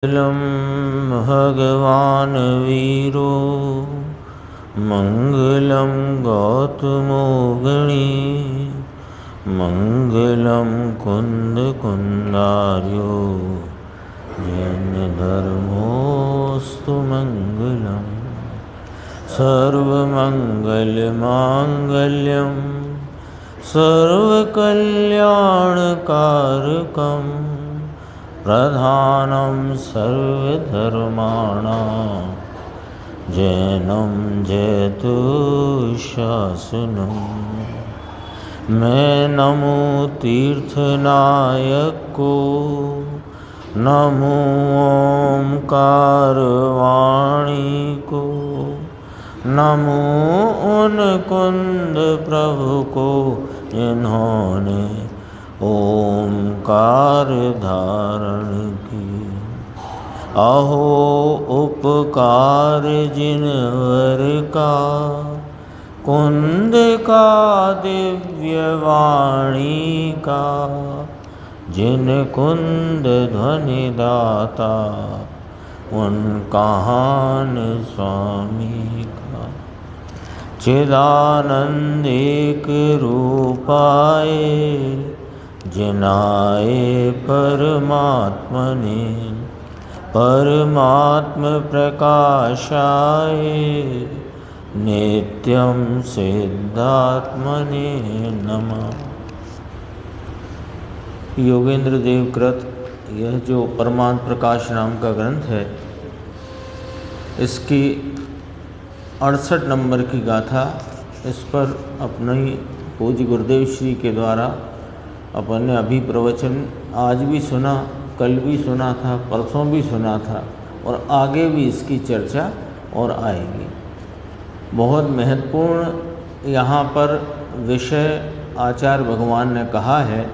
मंगलम भगवान वीरो मंगलम गौतमो गणी मंगलम कुंद कुंदार्यो जैन धर्मोस्तु मंगलम सर्वमंगल मांगल्यम सर्वकल्याणकारकम प्रधानं सर्वधर्माणां जैनं जयतु शासनं। मैं नमो तीर्थनायक को, नमो ओंकार वाणी को, नमो उन कुंद प्रभु को जिन्होंने ओंकार धारण की। अहो उपकार जिनवर का, कुंद का दिव्य वाणी का, जिन कुंद ध्वनि दाता उन कहान स्वामी का। चिदानंद एक रूपाए जिनाए परमात्मने, परमात्म प्रकाशाय नित्यं सिद्धात्मने नमः। योगेंद्र देव कृत यह जो परमात्म प्रकाश नाम का ग्रंथ है, इसकी 68 नंबर की गाथा, इस पर अपने ही पूज्य गुरुदेव श्री के द्वारा अपन ने अभी प्रवचन आज भी सुना, कल भी सुना था, परसों भी सुना था और आगे भी इसकी चर्चा और आएगी। बहुत महत्वपूर्ण यहाँ पर विषय आचार्य भगवान ने कहा है।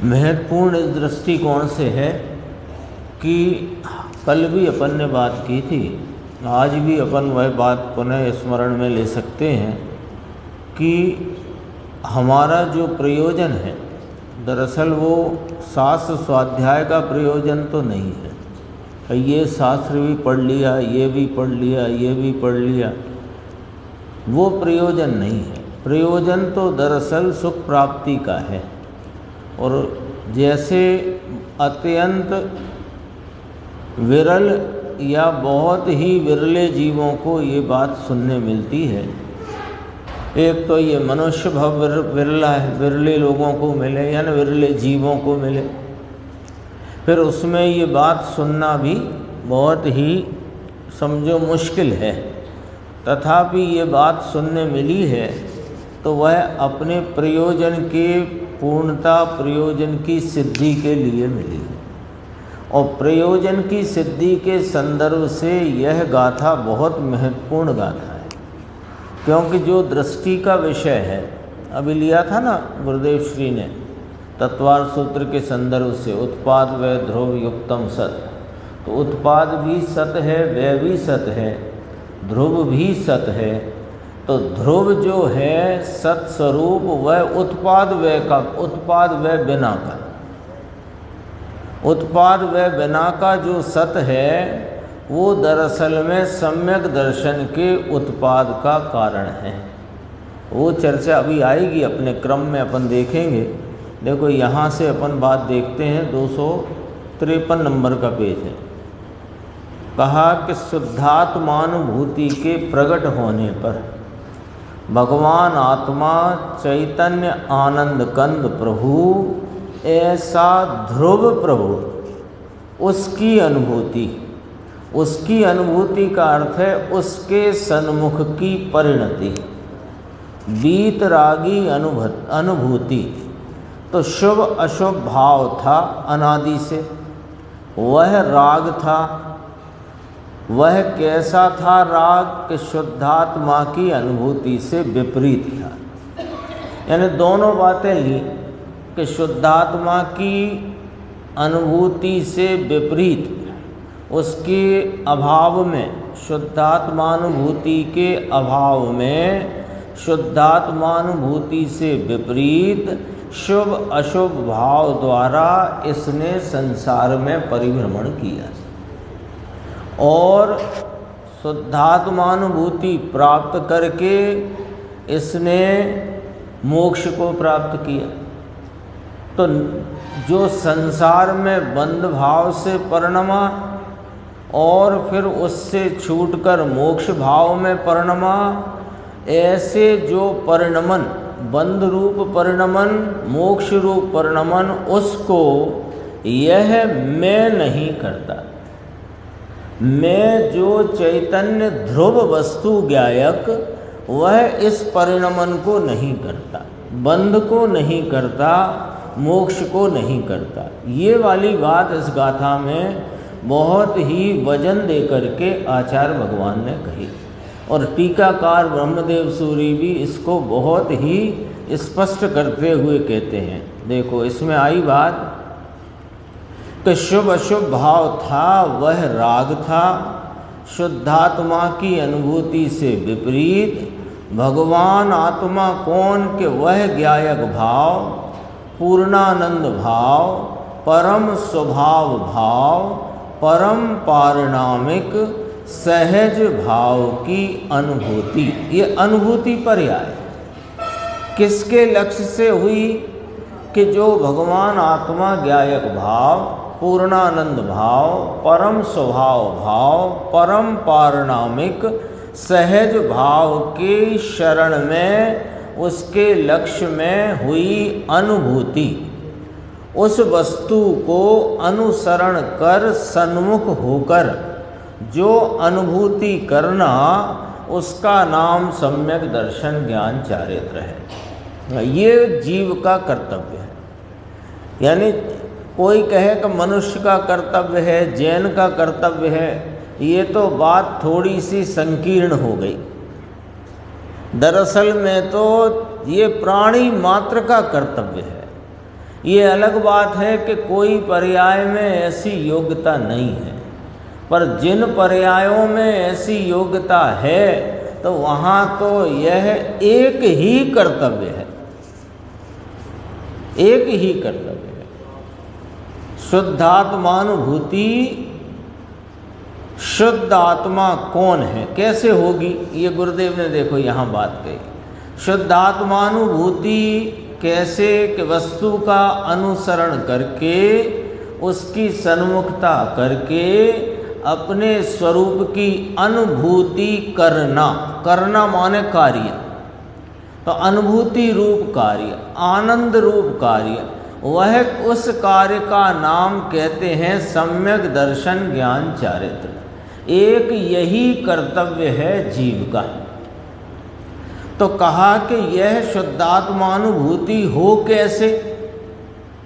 महत्वपूर्ण इस दृष्टिकोण से है कि कल भी अपन ने बात की थी, आज भी अपन वह बात पुनः स्मरण में ले सकते हैं कि हमारा जो प्रयोजन है, दरअसल वो शास्त्र स्वाध्याय का प्रयोजन तो नहीं है। ये शास्त्र भी पढ़ लिया, ये भी पढ़ लिया, ये भी पढ़ लिया, वो प्रयोजन नहीं है। प्रयोजन तो दरअसल सुख प्राप्ति का है। और जैसे अत्यंत विरल या बहुत ही विरले जीवों को ये बात सुनने मिलती है, एक तो ये मनुष्य भव विरला है, विरले लोगों को मिले यानी विरले जीवों को मिले, फिर उसमें ये बात सुनना भी बहुत ही समझो मुश्किल है। तथापि ये बात सुनने मिली है तो वह अपने प्रयोजन के पूर्णता, प्रयोजन की सिद्धि के लिए मिली है। और प्रयोजन की सिद्धि के संदर्भ से यह गाथा बहुत महत्वपूर्ण गाथा है, क्योंकि जो दृष्टि का विषय है, अभी लिया था ना गुरुदेव श्री ने तत्वार सूत्र के संदर्भ से, उत्पाद व ध्रुव युक्तम सत। तो उत्पाद भी सत है, वह भी सत है, ध्रुव भी सत है। तो ध्रुव जो है सत स्वरूप, वह उत्पाद व का, उत्पाद व बिना का, उत्पाद व बिना का जो सत है वो दरअसल में सम्यक दर्शन के उत्पाद का कारण है। वो चर्चा अभी आएगी, अपने क्रम में अपन देखेंगे। देखो यहाँ से अपन बात देखते हैं, 253 नंबर का पेज है। कहा कि शुद्धात्मानुभूति के प्रकट होने पर भगवान आत्मा चैतन्य आनंद कंद प्रभु, ऐसा ध्रुव प्रभु, उसकी अनुभूति, उसकी अनुभूति का अर्थ है उसके सन्मुख की परिणति, बीतरागी अनुभूति। तो शुभ अशुभ भाव था अनादि से, वह राग था। वह कैसा था राग कि शुद्धात्मा की अनुभूति से विपरीत था। यानी दोनों बातें ली कि शुद्धात्मा की अनुभूति से विपरीत, उसके अभाव में, शुद्धात्मानुभूति के अभाव में, शुद्धात्मानुभूति से विपरीत शुभ अशुभ भाव द्वारा इसने संसार में परिभ्रमण किया और शुद्धात्मानुभूति प्राप्त करके इसने मोक्ष को प्राप्त किया। तो जो संसार में बंध भाव से परिणमा और फिर उससे छूटकर मोक्ष भाव में परिणमा, ऐसे जो परिणमन, बंध रूप परिणमन, मोक्ष रूप परिणमन, उसको यह मैं नहीं करता। मैं जो चैतन्य ध्रुव वस्तु ज्ञायक, वह इस परिणमन को नहीं करता, बंध को नहीं करता, मोक्ष को नहीं करता। ये वाली बात इस गाथा में बहुत ही वजन दे करके आचार्य भगवान ने कही और टीकाकार ब्रह्मदेव सूरी भी इसको बहुत ही स्पष्ट करते हुए कहते हैं। देखो इसमें आई बात कि शुभ अशुभ भाव था, वह राग था। शुद्धात्मा की अनुभूति से विपरीत भगवान आत्मा कौन के वह ज्ञायक भाव, पूर्णानंद भाव, परम स्वभाव भाव, परम पारिणामिक सहज भाव की अनुभूति। ये अनुभूति पर्याय किसके लक्ष्य से हुई कि जो भगवान आत्मा ज्ञायक भाव, पूर्णानंद भाव, परम स्वभाव भाव, परम पारिणामिक सहज भाव के शरण में, उसके लक्ष्य में हुई अनुभूति, उस वस्तु को अनुसरण कर सन्मुख होकर जो अनुभूति करना, उसका नाम सम्यक दर्शन ज्ञान चारित्र है। ये जीव का कर्तव्य है। यानी कोई कहे कि मनुष्य का कर्तव्य है, जैन का कर्तव्य है, ये तो बात थोड़ी सी संकीर्ण हो गई। दरअसल में तो ये प्राणी मात्र का कर्तव्य है। ये अलग बात है कि कोई पर्याय में ऐसी योग्यता नहीं है, पर जिन पर्यायों में ऐसी योग्यता है तो वहाँ तो यह एक ही कर्तव्य है, एक ही कर्तव्य है। शुद्धात्मानुभूति, शुद्ध आत्मा कौन है, कैसे होगी, ये गुरुदेव ने देखो यहाँ बात कही। शुद्धात्मानुभूति कैसे कि वस्तु का अनुसरण करके, उसकी सन्मुखता करके अपने स्वरूप की अनुभूति करना। करना माने कार्य, तो अनुभूति रूप कार्य, आनंद रूप कार्य, वह उस कार्य का नाम कहते हैं सम्यक दर्शन ज्ञान चारित्र। एक यही कर्तव्य है जीव का। तो कहा कि यह शुद्धात्मानुभूति हो कैसे।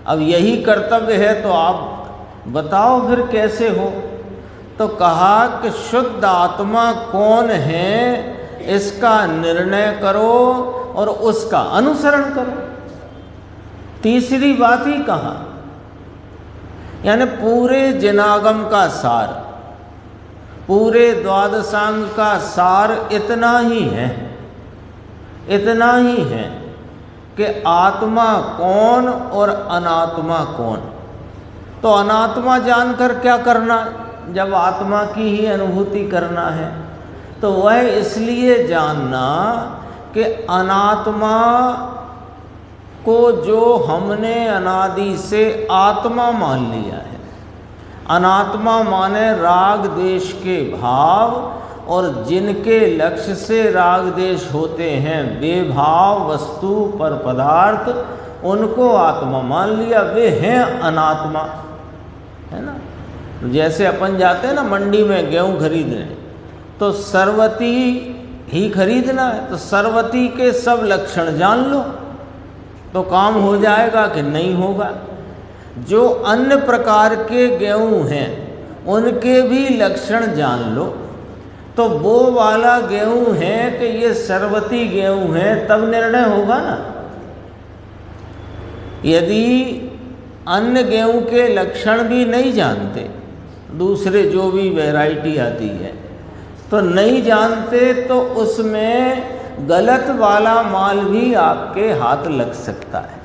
अब यही कर्तव्य है तो आप बताओ फिर कैसे हो। तो कहा कि शुद्ध आत्मा कौन है, इसका निर्णय करो और उसका अनुसरण करो। तीसरी बात ही कहा, यानी पूरे जिनागम का सार, पूरे द्वादशांग का सार इतना ही है, इतना ही है कि आत्मा कौन और अनात्मा कौन। तो अनात्मा जानकर क्या करना, जब आत्मा की ही अनुभूति करना है तो वह इसलिए जानना कि अनात्मा को जो हमने अनादि से आत्मा मान लिया है, अनात्मा माने राग द्वेष के भाव, और जिनके लक्ष्य से राग द्वेष होते हैं बेभाव वस्तु पर पदार्थ, उनको आत्मा मान लिया, वे हैं अनात्मा, है ना। जैसे अपन जाते हैं ना मंडी में गेहूँ खरीदने, तो सरवती ही खरीदना है, तो सरवती के सब लक्षण जान लो तो काम हो जाएगा कि नहीं होगा। जो अन्य प्रकार के गेहूँ हैं उनके भी लक्षण जान लो, तो वो वाला गेहूँ है कि ये सरवती गेहूँ है, तब निर्णय होगा ना। यदि अन्य गेहूँ के लक्षण भी नहीं जानते, दूसरे जो भी वैरायटी आती है तो नहीं जानते, तो उसमें गलत वाला माल भी आपके हाथ लग सकता है।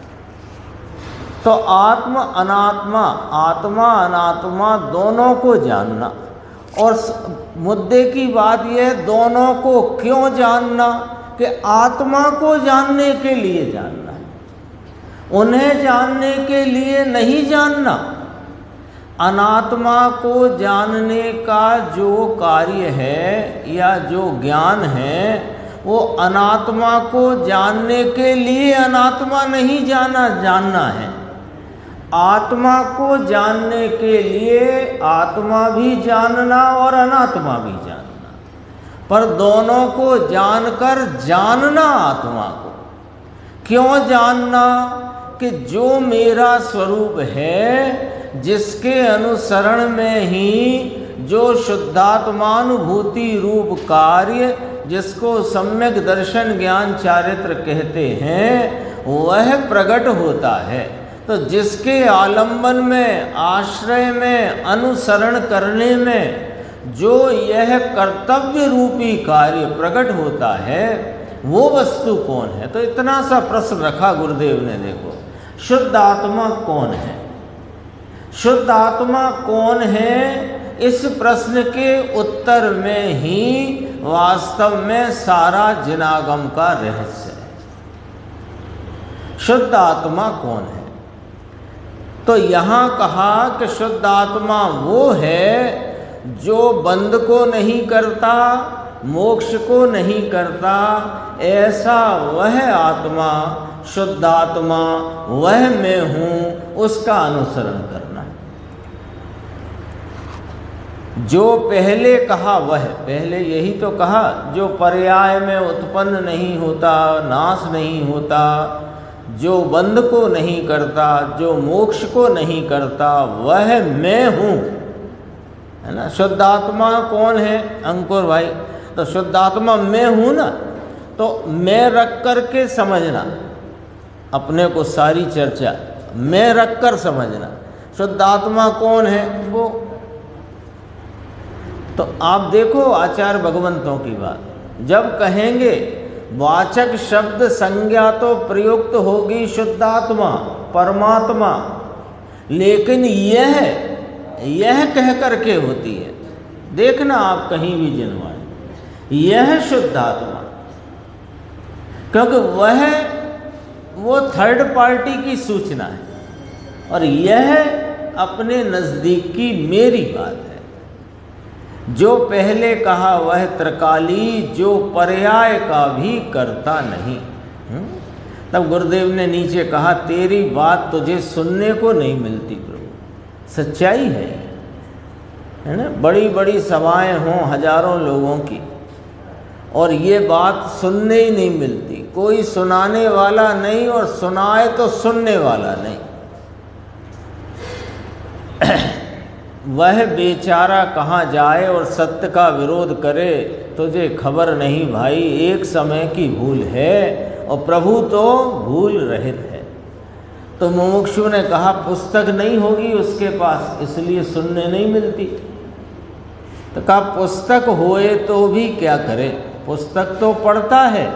तो आत्मा अनात्मा दोनों को जानना। और मुद्दे की बात यह, दोनों को क्यों जानना? कि आत्मा को जानने के लिए जानना है, उन्हें जानने के लिए नहीं जानना। अनात्मा को जानने का जो कार्य है या जो ज्ञान है, वो अनात्मा को जानने के लिए अनात्मा नहीं जानना है। आत्मा को जानने के लिए आत्मा भी जानना और अनात्मा भी जानना, पर दोनों को जानकर जानना आत्मा को। क्यों जानना? कि जो मेरा स्वरूप है, जिसके अनुसरण में ही जो शुद्धात्मानुभूति रूप कार्य, जिसको सम्यक दर्शन ज्ञान चारित्र कहते हैं, वह प्रकट होता है। तो जिसके आलंबन में, आश्रय में, अनुसरण करने में जो यह कर्तव्य रूपी कार्य प्रकट होता है, वो वस्तु कौन है? तो इतना सा प्रश्न रखा गुरुदेव ने। देखो, शुद्ध आत्मा कौन है? शुद्ध आत्मा कौन है? इस प्रश्न के उत्तर में ही वास्तव में सारा जिनागम का रहस्य है। शुद्ध आत्मा कौन है? तो यहाँ कहा कि शुद्ध आत्मा वो है जो बंध को नहीं करता, मोक्ष को नहीं करता। ऐसा वह आत्मा, शुद्ध आत्मा, वह मैं हूँ, उसका अनुसरण करना। जो पहले कहा वह, पहले यही तो कहा, जो पर्याय में उत्पन्न नहीं होता, नाश नहीं होता, जो बंध को नहीं करता, जो मोक्ष को नहीं करता, वह मैं हूँ, है ना। शुद्ध आत्मा कौन है अंकुर भाई? तो शुद्ध आत्मा मैं हूँ ना। तो मैं रख कर के समझना, अपने को सारी चर्चा मैं रख कर समझना। शुद्ध आत्मा कौन है वो? तो आप देखो आचार्य भगवंतों की बात, जब कहेंगे वाचक शब्द संज्ञा तो प्रयुक्त होगी शुद्धात्मा, परमात्मा, लेकिन यह कह करके होती है। देखना आप कहीं भी जिनवाए, यह शुद्ध आत्मा, क्योंकि वो थर्ड पार्टी की सूचना है और यह अपने नज़दीक की मेरी बात है। जो पहले कहा वह त्रिकाली, जो पर्याय का भी करता नहीं। तब गुरुदेव ने नीचे कहा, तेरी बात तुझे सुनने को नहीं मिलती प्रभु। सच्चाई है ना। बड़ी बड़ी सभाएं हों हजारों लोगों की, और ये बात सुनने ही नहीं मिलती। कोई सुनाने वाला नहीं, और सुनाए तो सुनने वाला नहीं। वह बेचारा कहाँ जाए और सत्य का विरोध करे, तुझे खबर नहीं भाई। एक समय की भूल है और प्रभु तो भूल रहित है। तो मुमुक्षु ने कहा, पुस्तक नहीं होगी उसके पास, इसलिए सुनने नहीं मिलती। तो कहा, पुस्तक होए तो भी क्या करे, पुस्तक तो पढ़ता है,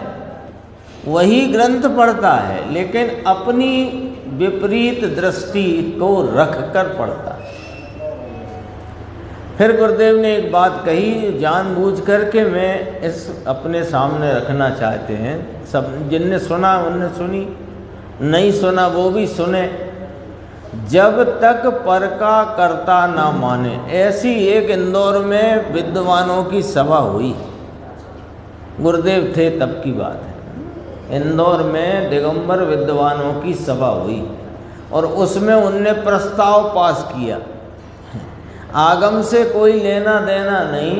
वही ग्रंथ पढ़ता है, लेकिन अपनी विपरीत दृष्टि को रख कर पढ़ता है। फिर गुरुदेव ने एक बात कही, जानबूझ करके मैं इस अपने सामने रखना चाहते हैं। सब जिनने सुना उनने सुनी, नहीं सुना वो भी सुने। जब तक पर का कर्ता ना माने, ऐसी एक इंदौर में विद्वानों की सभा हुई। गुरुदेव थे तब की बात है। इंदौर में दिगंबर विद्वानों की सभा हुई और उसमें उनने प्रस्ताव पास किया। आगम से कोई लेना देना नहीं,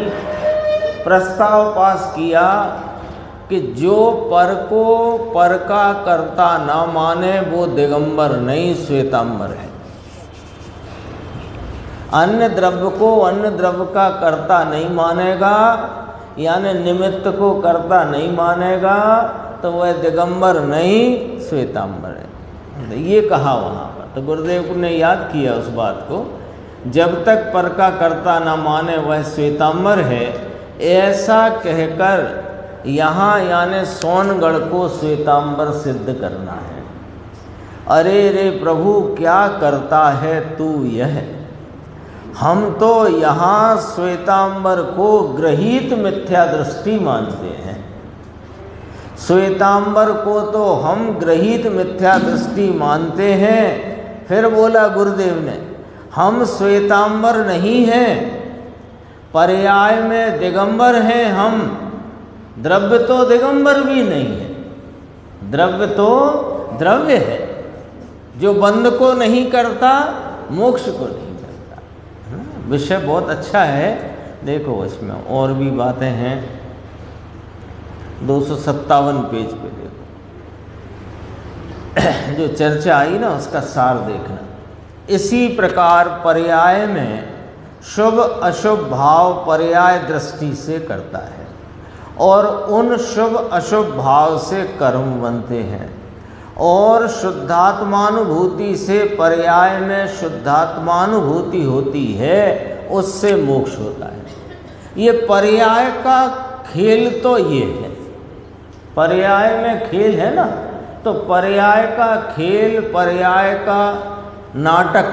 प्रस्ताव पास किया कि जो पर को पर का कर्ता ना माने वो दिगंबर नहीं, श्वेतांबर है। अन्य द्रव्य को अन्य द्रव्य का कर्ता नहीं मानेगा, यानी निमित्त को कर्ता नहीं मानेगा, तो वह दिगंबर नहीं, श्वेतांबर है। ये कहा वहाँ पर। तो गुरुदेव ने याद किया उस बात को, जब तक पर का कर्ता न माने वह श्वेतांबर है, ऐसा कहकर यहाँ यानी सोनगढ़ को श्वेतांबर सिद्ध करना है। अरे रे प्रभु क्या करता है तू यह, हम तो यहाँ श्वेतांबर को ग्रहित मिथ्या दृष्टि मानते हैं। श्वेतांबर को तो हम ग्रहित मिथ्या दृष्टि मानते हैं। फिर बोला गुरुदेव ने, हम श्वेतांबर नहीं हैं, पर्याय में दिगंबर हैं हम। द्रव्य तो दिगंबर भी नहीं है, द्रव्य तो द्रव्य है, जो बंध को नहीं करता मोक्ष को नहीं करता। विषय बहुत अच्छा है, देखो इसमें और भी बातें हैं। 257 पेज पे देखो, जो चर्चा आई ना उसका सार देखना। इसी प्रकार पर्याय में शुभ अशुभ भाव पर्याय दृष्टि से करता है और उन शुभ अशुभ भाव से कर्म बनते हैं, और शुद्धात्मानुभूति से पर्याय में शुद्धात्मानुभूति होती है, उससे मोक्ष होता है। ये पर्याय का खेल तो ये है, पर्याय में खेल है ना, तो पर्याय का खेल, पर्याय का नाटक,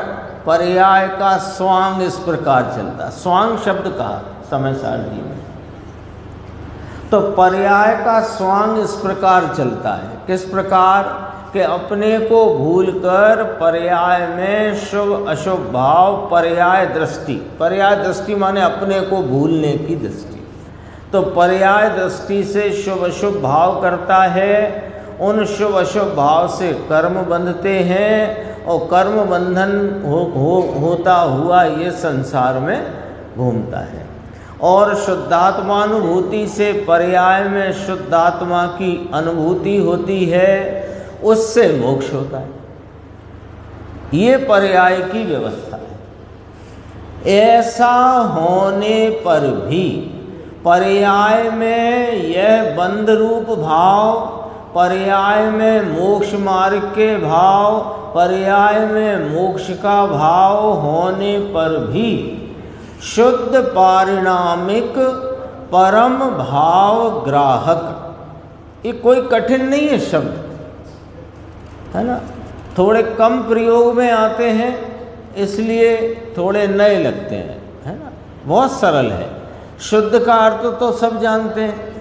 पर्याय का स्वांग इस प्रकार चलता। स्वांग शब्द का समय सारणी में, तो पर्याय का स्वांग इस प्रकार चलता है। किस प्रकार कि अपने को भूलकर पर्याय में शुभ अशुभ भाव पर्याय दृष्टि, पर्याय दृष्टि माने अपने को भूलने की दृष्टि, तो पर्याय दृष्टि से शुभ अशुभ भाव करता है। उन शुभ अशुभ भाव से कर्म बंधते हैं और कर्म बंधन होता हुआ ये संसार में घूमता है। और शुद्धात्मानुभूति से पर्याय में शुद्धात्मा की अनुभूति होती है, उससे मोक्ष होता है। ये पर्याय की व्यवस्था है। ऐसा होने पर भी पर्याय में यह बंध रूप भाव, पर्याय में मोक्ष मार्ग के भाव, पर्याय में मोक्ष का भाव होने पर भी शुद्ध पारिणामिक परम भाव ग्राहक, ये कोई कठिन नहीं है शब्द, है ना। थोड़े कम प्रयोग में आते हैं इसलिए थोड़े नए लगते हैं, है ना। बहुत सरल है। शुद्ध का अर्थ तो सब जानते हैं,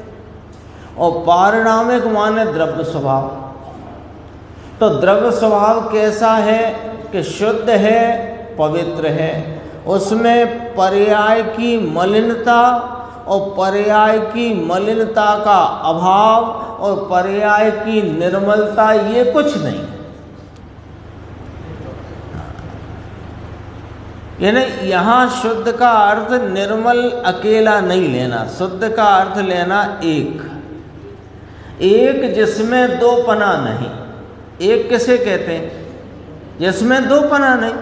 और पारिणामिक माने द्रव्य स्वभाव। तो द्रव्य स्वभाव कैसा है कि शुद्ध है, पवित्र है, उसमें पर्याय की मलिनता और पर्याय की मलिनता का अभाव और पर्याय की निर्मलता ये कुछ नहीं है। यानी यहाँ शुद्ध का अर्थ निर्मल अकेला नहीं लेना, शुद्ध का अर्थ लेना एक, एक जिसमें दो पना नहीं। एक किसे कहते हैं? जिसमें दो पना नहीं।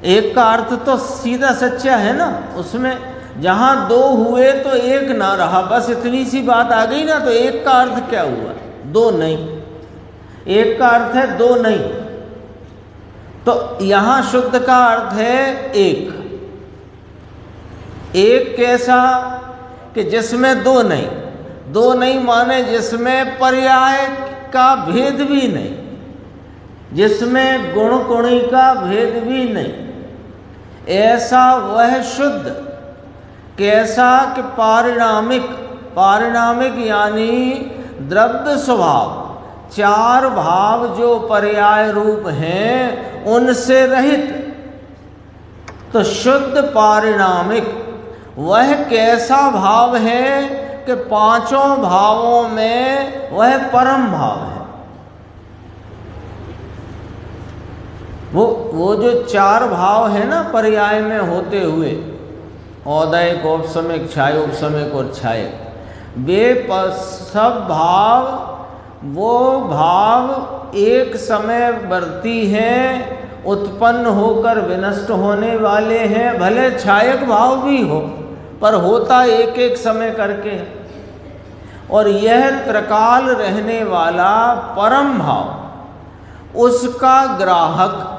एक का अर्थ तो सीधा सच्चा है ना, उसमें जहाँ दो हुए तो एक ना रहा, बस इतनी सी बात आ गई ना। तो एक का अर्थ क्या हुआ? दो नहीं। एक का अर्थ है दो नहीं। तो यहाँ शुद्ध का अर्थ है एक। एक कैसा कि जिसमें दो नहीं। दो नहीं माने जिसमें पर्याय का भेद भी नहीं, जिसमें गुण गुणी का भेद भी नहीं, ऐसा वह शुद्ध। कैसा कि पारिणामिक, पारिणामिक यानी द्रव्य स्वभाव, चार भाव जो पर्याय रूप हैं उनसे रहित। तो शुद्ध पारिणामिक वह कैसा भाव है कि पांचों भावों में वह परम भाव है। वो जो चार भाव है ना पर्याय में होते हुए, औदयिक, औपसमिक, छायोपसमिक और छायक, वे सब भाव, वो भाव एक समय बढ़ती हैं, उत्पन्न होकर विनष्ट होने वाले हैं। भले छायक भाव भी हो पर होता एक एक समय करके। और यह त्रिकाल रहने वाला परम भाव, उसका ग्राहक,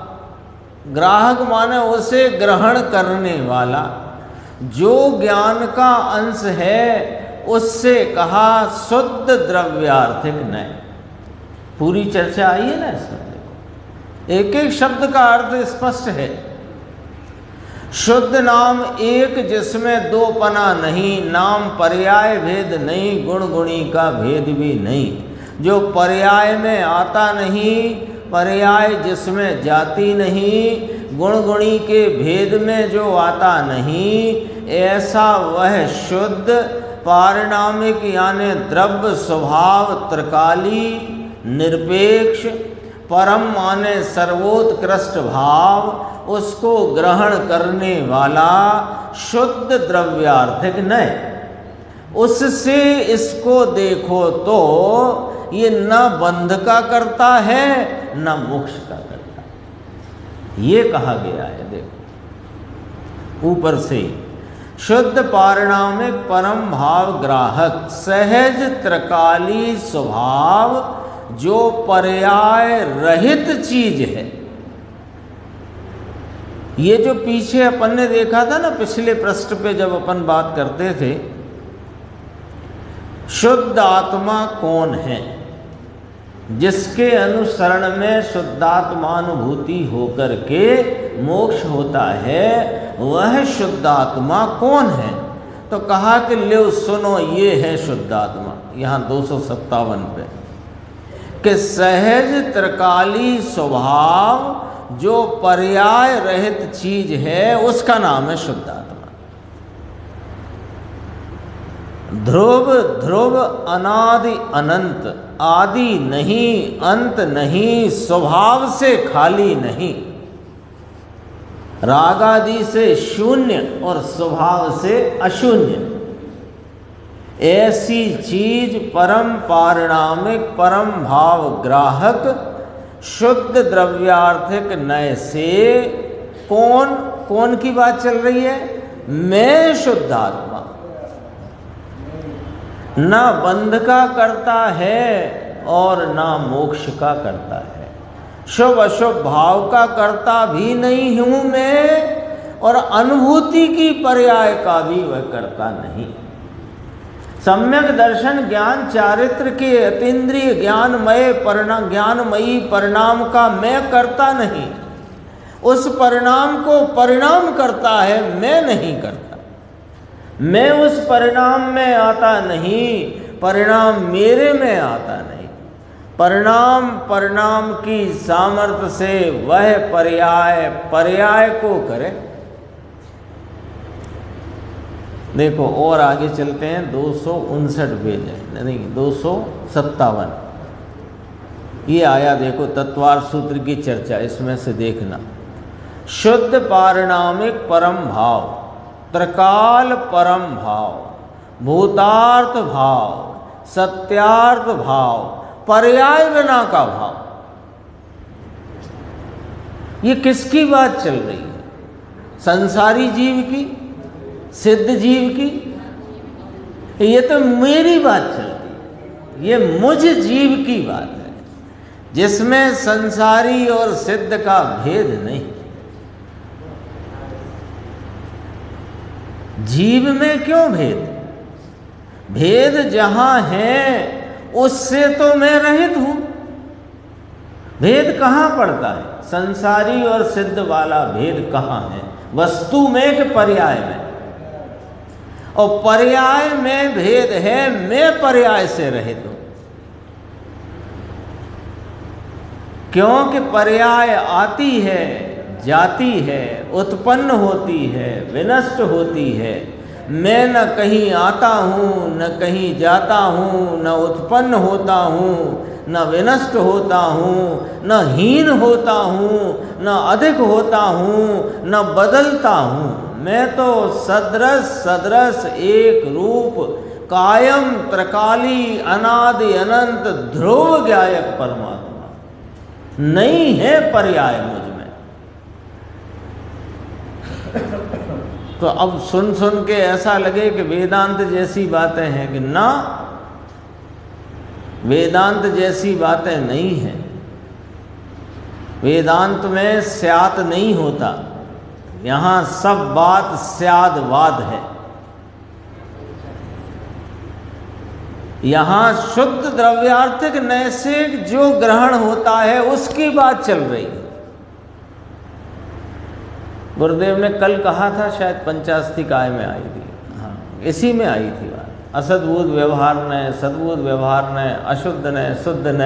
ग्राहक माने उसे ग्रहण करने वाला, जो ज्ञान का अंश है उससे कहा शुद्ध द्रव्यार्थिक नहीं। पूरी चर्चा आई है ना इसमें। देखो एक एक शब्द का अर्थ स्पष्ट है। शुद्ध नाम एक जिसमें दो पना नहीं, नाम पर्याय भेद नहीं, गुण गुणी का भेद भी नहीं। जो पर्याय में आता नहीं, पर्याय जिसमें जाती नहीं, गुण गुणी के भेद में जो आता नहीं, ऐसा वह शुद्ध पारिणामिक यानी द्रव्य स्वभाव त्रिकाली निरपेक्ष परम माने सर्वोत्कृष्ट भाव, उसको ग्रहण करने वाला शुद्ध द्रव्यार्थिक नहीं। उससे इसको देखो तो ये न बंध का करता है न मोक्ष का करता है, ये कहा गया है। देखो ऊपर से शुद्ध पारिणामिक परम भाव ग्राहक सहज त्रिकाली स्वभाव जो पर्याय रहित चीज है। ये जो पीछे अपन ने देखा था ना पिछले पृष्ठ पे जब अपन बात करते थे, शुद्ध आत्मा कौन है, जिसके अनुसरण में शुद्धात्मानुभूति होकर के मोक्ष होता है, वह शुद्धात्मा कौन है। तो कहा कि लो सुनो, ये है शुद्धात्मा। यहाँ 257 पे कि सहज त्रिकाली स्वभाव जो पर्याय रहित चीज है, उसका नाम है शुद्धात्मा। ध्रुव ध्रुव अनादि अनंत, आदि नहीं अंत नहीं, स्वभाव से खाली नहीं, रागादि से शून्य और स्वभाव से अशून्य, ऐसी चीज परम पारिणामिक परम भाव ग्राहक शुद्ध द्रव्यार्थिक नय से कौन कौन की बात चल रही है? मैं शुद्धात्मा ना बंध का करता है और ना मोक्ष का करता है, शुभ अशुभ भाव का करता भी नहीं हूं मैं, और अनुभूति की पर्याय का भी वह करता नहीं। सम्यक दर्शन ज्ञान चारित्र के अतीन्द्रिय ज्ञानमयी परिणाम का मैं करता नहीं, उस परिणाम को परिणाम करता है, मैं नहीं करता। मैं उस परिणाम में आता नहीं, परिणाम मेरे में आता नहीं। परिणाम की सामर्थ्य से वह पर्याय को करे। देखो और आगे चलते हैं, 259 पेज है, नहीं 257, ये आया देखो तत्वार सूत्र की चर्चा, इसमें से देखना। शुद्ध पारिणामिक परम भाव, त्रिकाल परम भाव, भूतार्थ भाव, सत्यार्थ भाव, पर्याय बिना का भाव, ये किसकी बात चल रही है? संसारी जीव की, सिद्ध जीव की? ये तो मेरी बात चलती है, ये मुझ जीव की बात है, जिसमें संसारी और सिद्ध का भेद नहीं। जीव में क्यों भेद? भेद जहां है उससे तो मैं रहित हूं। भेद कहां पड़ता है? संसारी और सिद्ध वाला भेद कहां है? वस्तु में कि पर्याय में? और पर्याय में भेद है, मैं पर्याय से रहित हूं। क्योंकि पर्याय आती है, जाती है, उत्पन्न होती है, विनष्ट होती है। मैं न कहीं आता हूँ, न कहीं जाता हूँ, न उत्पन्न होता हूँ, न विनष्ट होता हूँ, न हीन होता हूँ, न अधिक होता हूँ, न बदलता हूँ। मैं तो सदृश एक रूप कायम त्रिकाली अनादि अनंत ध्रुव ज्ञायक परमात्मा, नहीं है पर्याय मुझ में। तो अब सुन सुन के ऐसा लगे कि वेदांत जैसी बातें हैं, कि ना, वेदांत जैसी बातें नहीं हैं। वेदांत में स्यात नहीं होता, यहाँ सब बात स्यादवाद है। यहाँ शुद्ध द्रव्यार्थिक नैसिक जो ग्रहण होता है उसकी बात चल रही है। गुरुदेव ने कल कहा था, शायद पंचास्तिकाय में आई थी, हाँ इसी में आई थी बात। असद्भुत व्यवहार न, सद्भुत व्यवहार न, अशुद्ध न, शुद्ध न,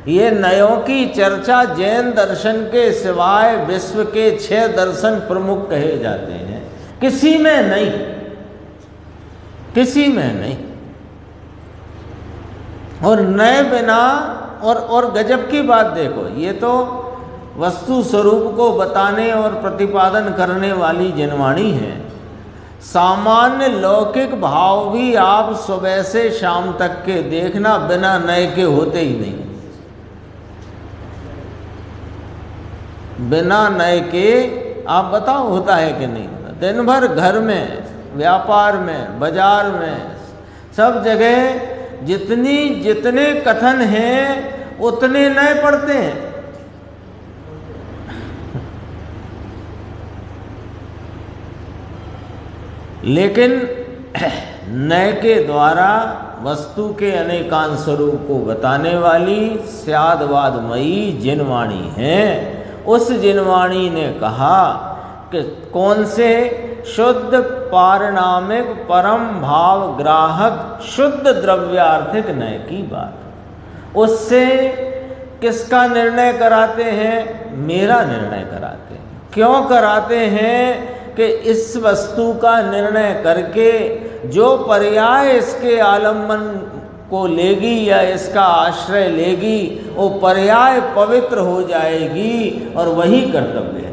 ये नयों की चर्चा जैन दर्शन के सिवाय विश्व के 6 दर्शन प्रमुख कहे जाते हैं, किसी में नहीं, किसी में नहीं। और नए बिना, और गजब की बात देखो, ये तो वस्तु स्वरूप को बताने और प्रतिपादन करने वाली जिनवाणी है। सामान्य लौकिक भाव भी आप सुबह से शाम तक के देखना, बिना नए के होते ही नहीं, बिना नए के आप बताओ होता है कि नहीं होता। दिन भर घर में, व्यापार में, बाजार में, सब जगह जितने कथन हैं उतने नए पढ़ते हैं। लेकिन नए के द्वारा वस्तु के अनेकांश स्वरूप को बताने वाली स्यादवादमयी जिनवाणी है। उस जिनवाणी ने कहा कि कौन से शुद्ध पारिणामिक परम भाव ग्राहक शुद्ध द्रव्यार्थिक नय की बात। उससे किसका निर्णय कराते हैं? मेरा निर्णय कराते हैं। क्यों कराते हैं? कि इस वस्तु का निर्णय करके जो पर्याय इसके आलम्बन को लेगी या इसका आश्रय लेगी, वो पर्याय पवित्र हो जाएगी और वही कर्तव्य है।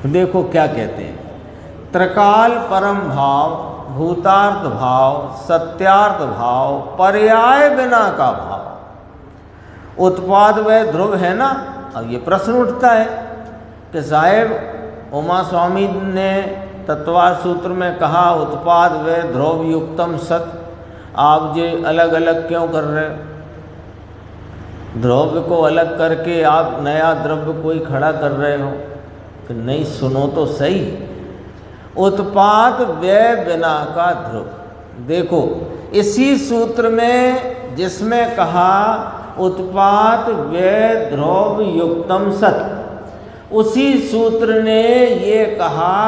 देखो क्या कहते हैं, त्रिकाल परम भाव, भूतार्थ भाव, सत्यार्थ भाव, पर्याय बिना का भाव, उत्पाद व ध्रुव है ना। अब ये प्रश्न उठता है कि साहेब उमा स्वामी ने तत्वार सूत्र में कहा उत्पाद व ध्रुव युक्तम सत, आप ये अलग अलग क्यों कर रहे हो? द्रव्य को अलग करके आप नया द्रव्य कोई खड़ा कर रहे हो? कि नहीं, सुनो तो सही, उत्पाद व्यय बिना का ध्रुव। देखो इसी सूत्र में जिसमें कहा उत्पाद व्यय ध्रुव युक्तम सत, उसी सूत्र ने ये कहा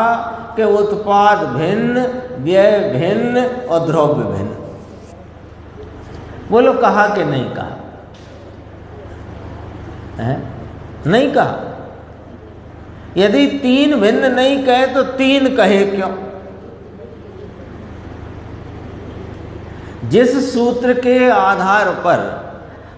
कि उत्पाद भिन्न, व्यय भिन्न और द्रव्य भिन्न। बोलो कहा कि नहीं कहा? है? नहीं कहा। यदि 3 भिन्न नहीं कहे तो 3 कहे क्यों? जिस सूत्र के आधार पर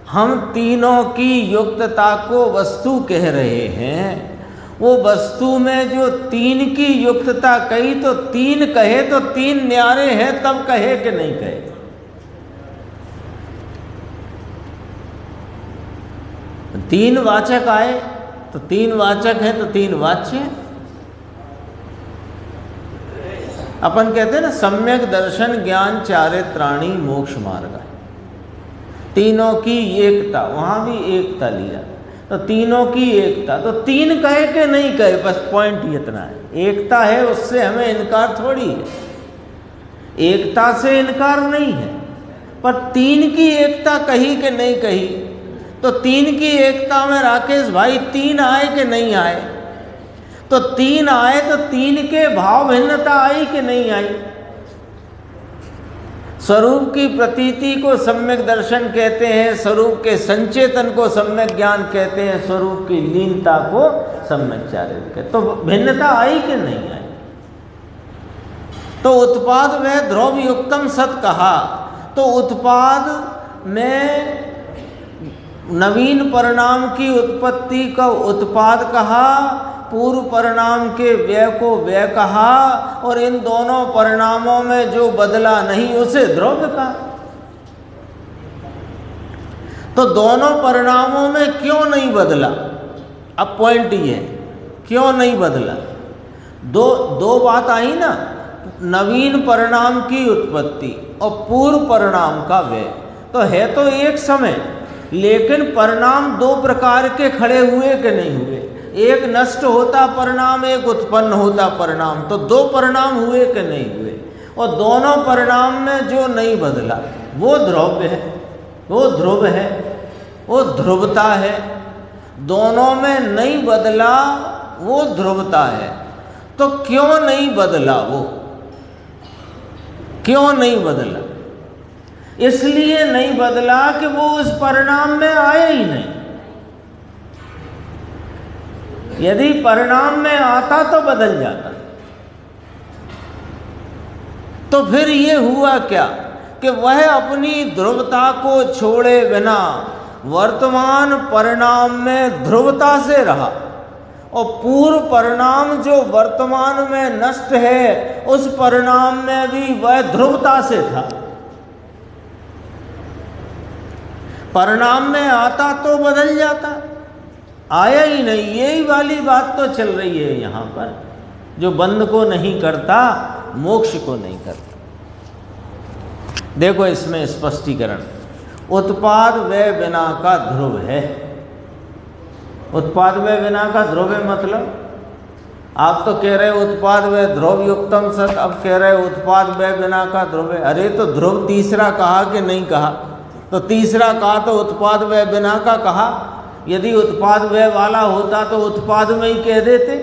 हम तीनों की युक्तता को वस्तु कह रहे हैं, वो वस्तु में जो 3 की युक्तता कही तो 3 कहे तो 3 न्यारे हैं, तब कहे कि नहीं कहे? तीन वाचक आए तो 3 वाचक हैं तो 3 वाच्य। अपन कहते हैं ना सम्यक दर्शन ज्ञान चारित्राणी मोक्ष मार्ग, तीनों की एकता, वहां भी एकता लिया तो तीनों की एकता, तो 3 कहे कि नहीं कहे, बस पॉइंट ही इतना है। एकता है उससे हमें इनकार थोड़ी है, एकता से इनकार नहीं है, पर 3 की एकता कही कि नहीं कही? तो 3 की एकता में राकेश भाई 3 आए कि नहीं आए? तो 3 आए तो 3 के भाव भिन्नता आई कि नहीं आई? स्वरूप की प्रतीति को सम्यक दर्शन कहते हैं, स्वरूप के संचेतन को सम्यक ज्ञान कहते हैं, स्वरूप की लीनता को सम्यक चारित्र कहते। तो भिन्नता आई कि नहीं आई? तो उत्पाद में ध्रुव युक्तम सत कहा, तो उत्पाद में नवीन परिणाम की उत्पत्ति का उत्पाद कहा, पूर्व परिणाम के व्यय को व्यय कहा, और इन दोनों परिणामों में जो बदला नहीं उसे द्रव्य कहा। तो दोनों परिणामों में क्यों नहीं बदला? अब पॉइंट ये है, क्यों नहीं बदला? दो बात आई ना, नवीन परिणाम की उत्पत्ति और पूर्व परिणाम का व्यय। तो है तो एक समय, लेकिन परिणाम 2 प्रकार के खड़े हुए कि नहीं हुए? एक नष्ट होता परिणाम, एक उत्पन्न होता परिणाम, तो 2 परिणाम हुए कि नहीं हुए? और दोनों परिणाम में जो नहीं बदला वो द्रव्य है, वो ध्रुव है, वो ध्रुवता है। दोनों में नहीं बदला, वो ध्रुवता है। तो क्यों नहीं बदला? वो क्यों नहीं बदला? इसलिए नहीं बदला कि वो उस परिणाम में आए ही नहीं। यदि परिणाम में आता तो बदल जाता। तो फिर ये हुआ क्या कि वह अपनी ध्रुवता को छोड़े बिना वर्तमान परिणाम में ध्रुवता से रहा, और पूर्व परिणाम जो वर्तमान में नष्ट है उस परिणाम में भी वह ध्रुवता से था। परिणाम में आता तो बदल जाता, आया ही नहीं। यही वाली बात तो चल रही है यहाँ पर। जो बंध को नहीं करता मोक्ष को नहीं करता। देखो इसमें स्पष्टीकरण, उत्पाद व बिना का ध्रुव है। उत्पाद व बिना का ध्रुव है मतलब आप तो कह रहे उत्पाद व ध्रुव युक्तम सत, अब कह रहे उत्पाद व बिना का ध्रुव है। अरे तो ध्रुव तीसरा कहा कि नहीं कहा? तो तीसरा कहा तो उत्पाद व बिना का कहा। यदि उत्पाद व वाला होता तो उत्पाद में ही कह देते।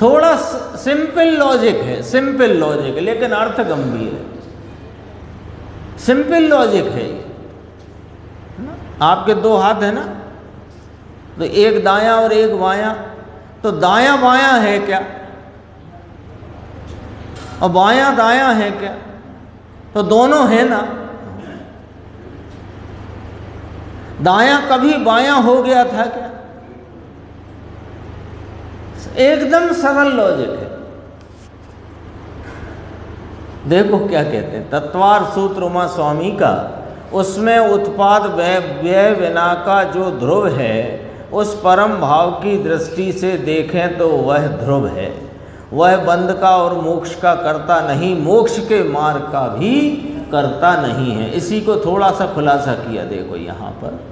थोड़ा सिंपल लॉजिक है, सिंपल लॉजिक, लेकिन अर्थ गंभीर है। सिंपल लॉजिक है ये। आपके दो हाथ है ना, तो एक दायां और एक बायां, तो दायां बायां है क्या? और बायां दायां है क्या? तो दोनों है ना। दायां कभी बायां हो गया था क्या? एकदम सरल लॉजिक है। देखो क्या कहते हैं तत्वार सूत्र उमा स्वामी का, उसमें उत्पाद व्यय विना का जो ध्रुव है उस परम भाव की दृष्टि से देखें तो वह ध्रुव है। वह बंध का और मोक्ष का करता नहीं, मोक्ष के मार्ग का भी करता नहीं है। इसी को थोड़ा सा खुलासा किया देखो यहाँ पर।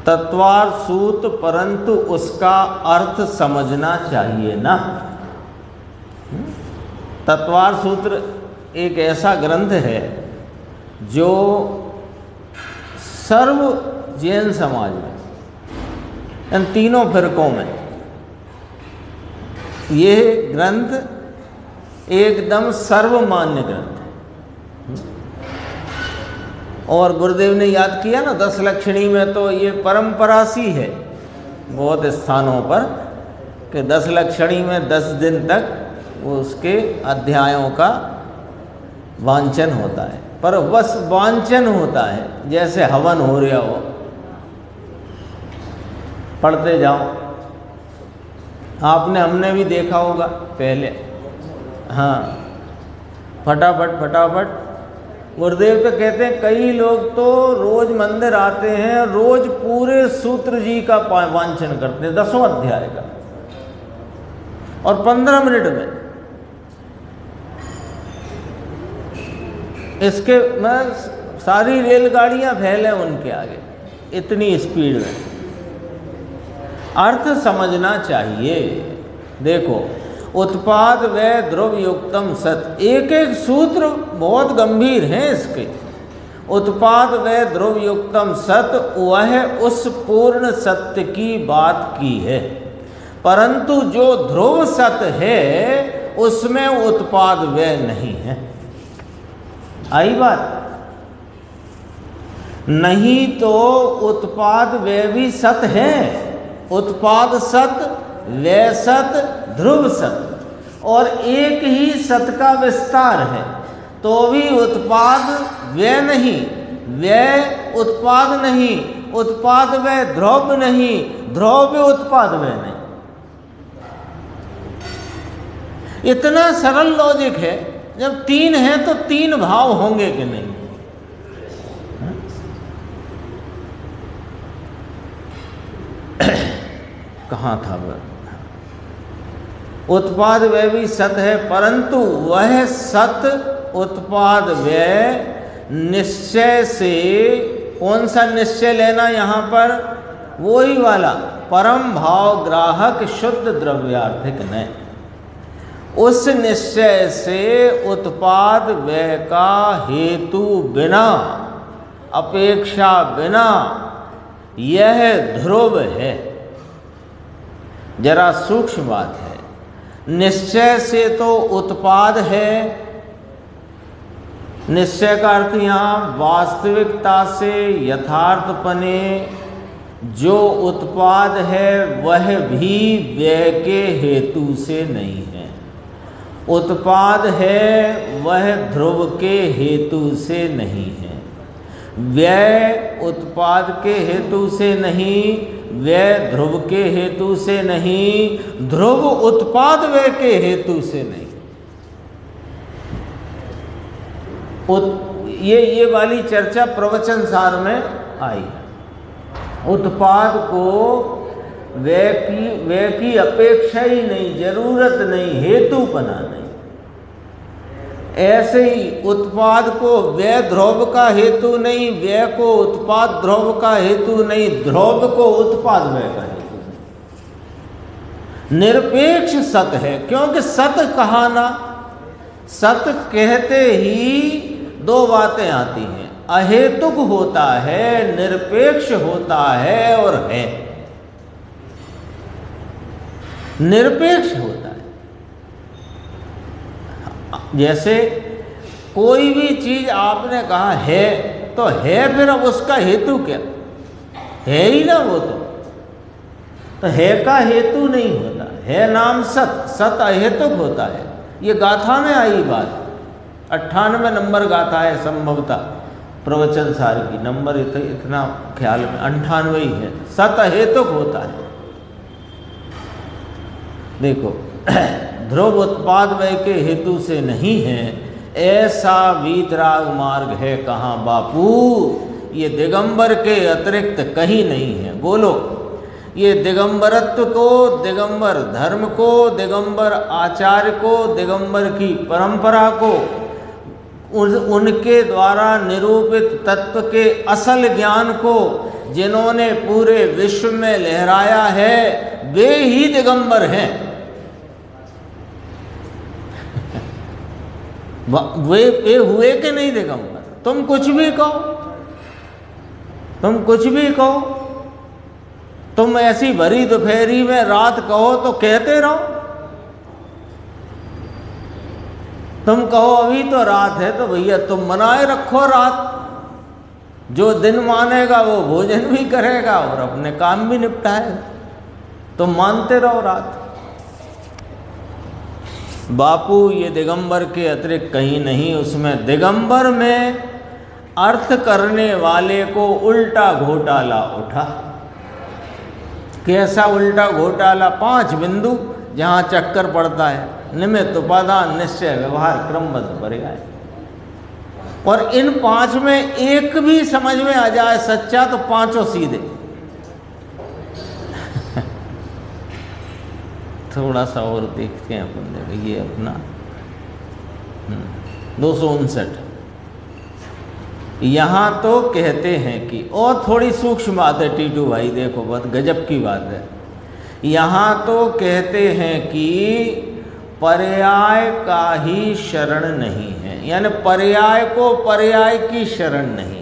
तत्वार सूत, परंतु उसका अर्थ समझना चाहिए ना। तत्वार सूत्र एक ऐसा ग्रंथ है जो सर्व जैन समाज में, इन तीनों फिरकों में ये ग्रंथ एकदम सर्वमान्य ग्रंथ है। और गुरुदेव ने याद किया ना 10 लक्षणी में, तो ये परंपरा सी है बहुत स्थानों पर कि 10 लक्षणी में 10 दिन तक वो उसके अध्यायों का वांचन होता है। पर बस वांचन होता है, जैसे हवन हो रहा हो, पढ़ते जाओ। आपने हमने भी देखा होगा पहले, हाँ, फटाफट फटाफट। गुरुदेव तो कहते हैं कई लोग तो रोज मंदिर आते हैं, रोज पूरे सूत्र जी का वांचन करते हैं, 10वां अध्याय का, और 15 मिनट में। इसके में सारी रेलगाड़ियां फैले उनके आगे, इतनी स्पीड में। अर्थ समझना चाहिए। देखो उत्पाद व ध्रुव युक्तम सत, एक एक सूत्र बहुत गंभीर हैं इसके। उत्पाद व ध्रुव युक्तम सत, वह उस पूर्ण सत्य की बात की है, परंतु जो ध्रुव सत्य है उसमें उत्पाद व नहीं है। आई बात? नहीं तो उत्पाद व भी सत है। उत्पाद सत, व्यय सत, ध्रुव सत, और एक ही सत का विस्तार है, तो भी उत्पाद व्यय नहीं, व्यय उत्पाद नहीं, उत्पाद व्यय ध्रुव नहीं, ध्रुव उत्पाद व्यय नहीं। इतना सरल लॉजिक है। जब 3 है तो 3 भाव होंगे कि नहीं? कहाँ था वह? उत्पाद व्यय भी सत है, परंतु वह सत उत्पाद व्यय निश्चय से, कौन सा निश्चय लेना यहाँ पर? वही वाला परम भाव ग्राहक शुद्ध द्रव्यार्थिक न। उस निश्चय से उत्पाद व्यय का हेतु बिना, अपेक्षा बिना यह ध्रुव है। जरा सूक्ष्म बात है। निश्चय से तो उत्पाद है, निश्चय का अर्थ यहाँ वास्तविकता से यथार्थपने जो उत्पाद है वह भी व्यय के हेतु से नहीं है। उत्पाद है वह ध्रुव के हेतु से नहीं है। व्यय उत्पाद के हेतु से नहीं, व्यय ध्रुव के हेतु से नहीं, ध्रुव उत्पाद व्यय के हेतु से नहीं। ये वाली चर्चा प्रवचन सार में आई। उत्पाद को व्यय की अपेक्षा ही नहीं, जरूरत नहीं, हेतु बना नहीं। ऐसे ही उत्पाद को व्यय ध्रुव का हेतु नहीं, व्यय को उत्पाद ध्रुव का हेतु नहीं, ध्रुव को उत्पाद व्यय का हेतु नहीं। निरपेक्ष सत है, क्योंकि सत कहा ना, सत कहते ही दो बातें आती हैं, अहेतुक होता है, निरपेक्ष होता है और है। निरपेक्ष होता है। जैसे कोई भी चीज आपने कहा है तो है, फिर अब उसका हेतु क्या है ही ना, वो तो है का हेतु नहीं होता है। नाम सत, सत अहेतुक होता है। ये गाथा में आई बात, 98 नंबर गाथा है संभवतः प्रवचन सार की, नंबर इतना ख्याल में 98 ही है। सत अहेतुक होता है। देखो ध्रुव उत्पाद व्यय के हेतु से नहीं है, ऐसा वीतराग मार्ग है कहाँ बापू? ये दिगंबर के अतिरिक्त कहीं नहीं है। बोलो, ये दिगंबरत्व को, दिगंबर धर्म को, दिगंबर आचार्य को, दिगंबर की परंपरा को, उनके द्वारा निरूपित तत्व के असल ज्ञान को जिन्होंने पूरे विश्व में लहराया है, वे ही दिगंबर हैं। वे हुए कि नहीं दिगंबर? तुम कुछ भी कहो, तुम कुछ भी कहो, तुम ऐसी भरी दोपहरी में रात कहो तो कहते रहो। तुम कहो अभी तो रात है, तो भैया तुम मनाए रखो रात। जो दिन मानेगा वो भोजन भी करेगा और अपने काम भी निपटाएगा। तुम मानते रहो रात। बापू ये दिगंबर के अतिरिक्त कहीं नहीं। उसमें दिगंबर में अर्थ करने वाले को उल्टा घोटाला उठा। कैसा उल्टा घोटाला? 5 बिंदु जहाँ चक्कर पड़ता है, निमित्त, उपादान, निश्चय, व्यवहार, क्रमबद्ध, पर्याय। और इन 5 में एक भी समझ में आ जाए सच्चा तो 5 सीधे। थोड़ा सा और देखते हैं अपन। देखो ये अपना 259। यहाँ तो कहते हैं कि, और थोड़ी सूक्ष्म बात है टीटू भाई, देखो बहुत गजब की बात है। यहाँ तो कहते हैं कि पर्याय का ही शरण नहीं है, यानी पर्याय को पर्याय की शरण नहीं है।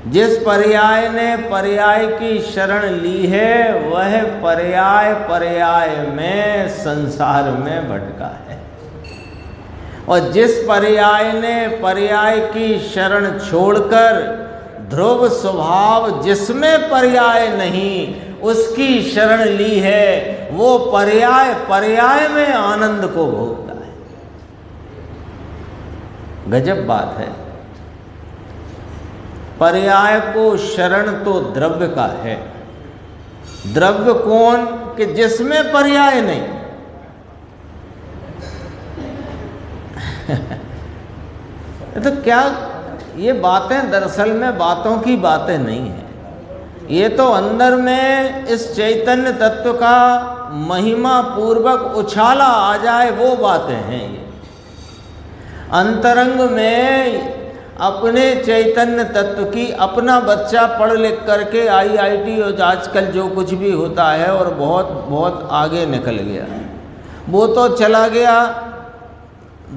जिस पर्याय ने पर्याय की शरण ली है वह पर्याय पर्याय में संसार में भटका है, और जिस पर्याय ने पर्याय की शरण छोड़कर ध्रुव स्वभाव जिसमें पर्याय नहीं उसकी शरण ली है, वो पर्याय पर्याय में आनंद को भोगता है। गजब बात है। पर्याय को शरण तो द्रव्य का है। द्रव्य कौन? कि जिसमें पर्याय नहीं। तो क्या ये बातें दरअसल में बातों की बातें नहीं है। ये तो अंदर में इस चैतन्य तत्व का महिमा पूर्वक उछाला आ जाए वो बातें हैं। ये अंतरंग में अपने चैतन्य तत्व की, अपना बच्चा पढ़ लिख करके IIT और आजकल जो कुछ भी होता है और बहुत बहुत आगे निकल गया, वो तो चला गया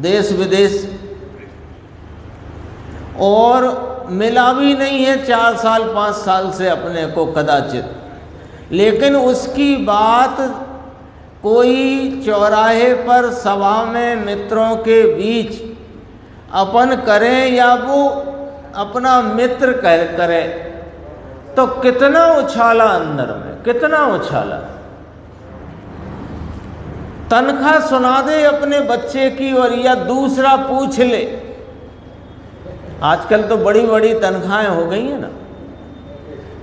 देश विदेश और मिला भी नहीं है 4 साल 5 साल से अपने को कदाचित। लेकिन उसकी बात कोई चौराहे पर सभा में मित्रों के बीच अपन करें या वो अपना मित्र करे तो कितना उछाला अंदर में, कितना उछाला। तनख्वाह सुना दे अपने बच्चे की और या दूसरा पूछ ले। आजकल तो बड़ी बड़ी तनख्वाहें हो गई हैं ना,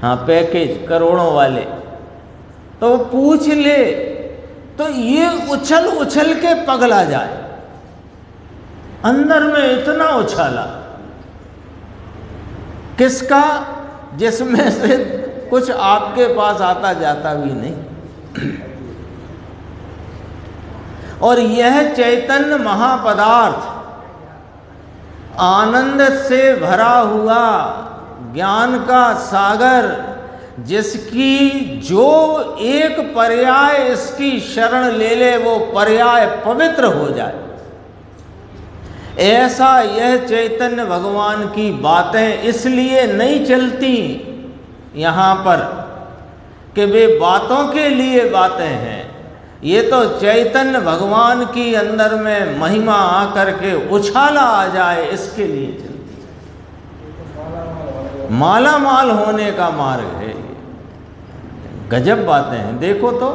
हाँ पैकेज करोड़ों वाले, तो वो पूछ ले तो ये उछल उछल के पगला जाए, अंदर में इतना उछाला। किसका? जिसमें से कुछ आपके पास आता जाता भी नहीं। और यह चैतन्य महापदार्थ आनंद से भरा हुआ ज्ञान का सागर, जिसकी जो एक पर्याय इसकी शरण ले ले वो पर्याय पवित्र हो जाए, ऐसा यह चैतन्य भगवान की बातें इसलिए नहीं चलती यहाँ पर कि वे बातों के लिए बातें हैं। ये तो चैतन्य भगवान की अंदर में महिमा आकर के उछाला आ जाए, इसके लिए चलती है। माला माल होने का मार्ग है। गजब बातें हैं। देखो तो,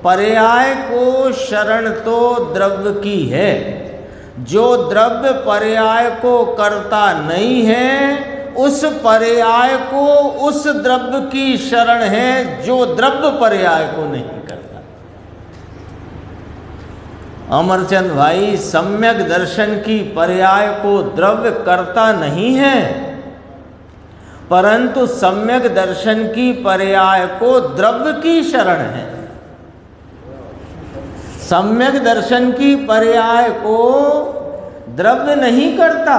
पर्याय को शरण तो द्रव्य की है, जो द्रव्य पर्याय को करता नहीं है उस पर्याय को उस द्रव्य की शरण है जो द्रव्य पर्याय को नहीं करता। अमरचंद भाई, सम्यक दर्शन की पर्याय को द्रव्य करता नहीं है, परंतु सम्यक दर्शन की पर्याय को द्रव्य की शरण है। सम्यक दर्शन की पर्याय को द्रव्य नहीं करता,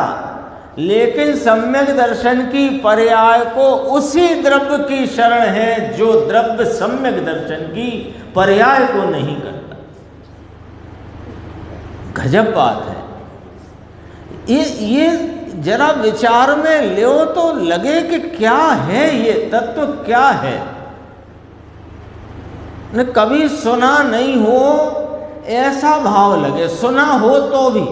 लेकिन सम्यक दर्शन की पर्याय को उसी द्रव्य की शरण है जो द्रव्य सम्यक दर्शन की पर्याय को नहीं करता। गजब बात है। ये जरा विचार में लो तो लगे कि क्या है ये तत्व, क्या है। न कभी सुना नहीं हो ऐसा भाव लगे, सुना हो तो भी।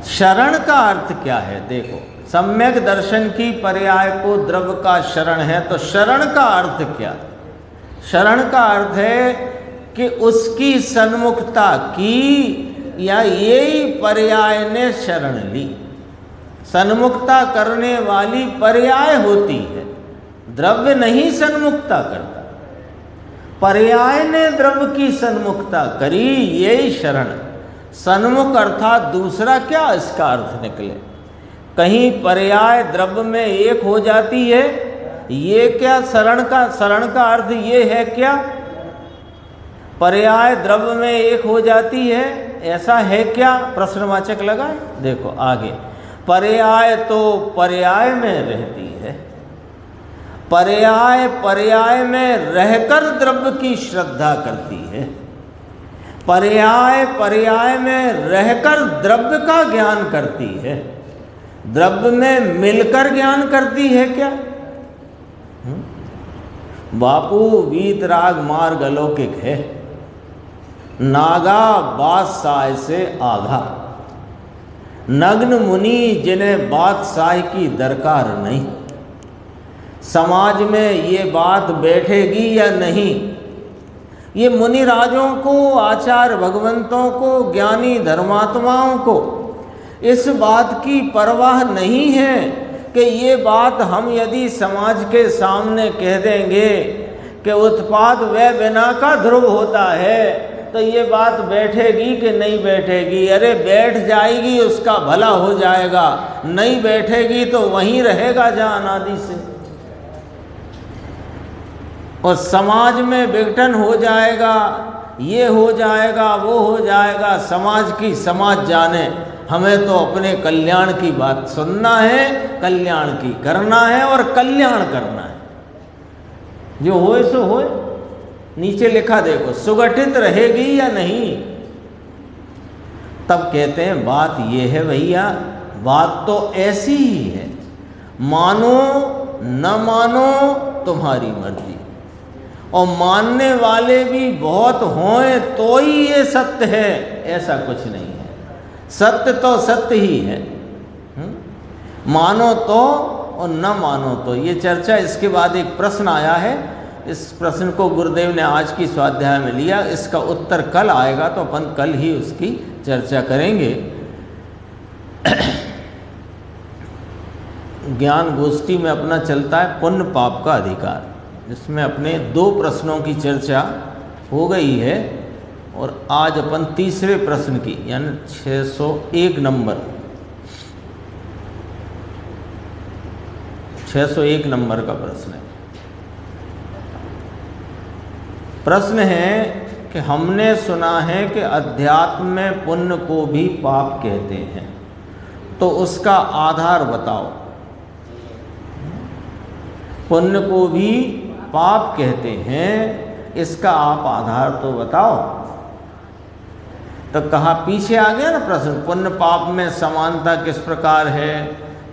शरण का अर्थ क्या है? देखो, सम्यक दर्शन की पर्याय को द्रव्य का शरण है, तो शरण का अर्थ क्या? शरण का अर्थ है कि उसकी सन्मुखता की या यही पर्याय ने शरण ली। सन्मुखता करने वाली पर्याय होती है, द्रव्य नहीं सन्मुखता करता। पर्याय ने द्रव्य की सन्मुखता करी, यही शरण। सन्मुख अर्थात दूसरा क्या इसका अर्थ निकले? कहीं पर्याय द्रव्य में एक हो जाती है, ये क्या शरण का अर्थ ये है क्या? पर्याय द्रव्य में एक हो जाती है, ऐसा है क्या? प्रश्नवाचक लगाए। देखो आगे, पर्याय तो पर्याय में रहती है, पर्याय में रहकर द्रव्य की श्रद्धा करती है, पर्याय में रहकर द्रव्य का ज्ञान करती है, द्रव्य में मिलकर ज्ञान करती है क्या? बापू, वीतराग मार्ग अलौकिक है, नागा बादशाह से आगा। नग्न मुनि जिन्हें बादशाह की दरकार नहीं। समाज में ये बात बैठेगी या नहीं, ये मुनि राजों को, आचार्य भगवंतों को, ज्ञानी धर्मात्माओं को इस बात की परवाह नहीं है कि ये बात हम यदि समाज के सामने कह देंगे कि उत्पाद व बिना का ध्रुव होता है, तो ये बात बैठेगी कि नहीं बैठेगी? अरे बैठ जाएगी, उसका भला हो जाएगा। नहीं बैठेगी तो वहीं रहेगा जहाँ अनादि से, और समाज में विघटन हो जाएगा, ये हो जाएगा, वो हो जाएगा, समाज की समाज जाने, हमें तो अपने कल्याण की बात सुनना है, कल्याण की करना है और कल्याण करना है। जो होए सो होए। नीचे लिखा देखो, सुगठित रहेगी या नहीं। तब कहते हैं बात ये है भैया, बात तो ऐसी ही है, मानो न मानो तुम्हारी मर्जी। और मानने वाले भी बहुत हों तो ही ये सत्य है, ऐसा कुछ नहीं है। सत्य तो सत्य ही है, मानो तो और न मानो तो। ये चर्चा, इसके बाद एक प्रश्न आया है, इस प्रश्न को गुरुदेव ने आज की स्वाध्याय में लिया, इसका उत्तर कल आएगा, तो अपन कल ही उसकी चर्चा करेंगे। ज्ञान गोष्ठी में अपना चलता है पुण्य पाप का अधिकार, जिसमें अपने 2 प्रश्नों की चर्चा हो गई है और आज अपन तीसरे प्रश्न की यानी 601 नंबर 601 नंबर का प्रश्न है। प्रश्न है कि हमने सुना है कि अध्यात्म में पुण्य को भी पाप कहते हैं, तो उसका आधार बताओ। पुण्य को भी पाप कहते हैं, इसका आप आधार तो बताओ। तो कहा, पीछे आ गया ना प्रश्न, पुण्य पाप में समानता किस प्रकार है,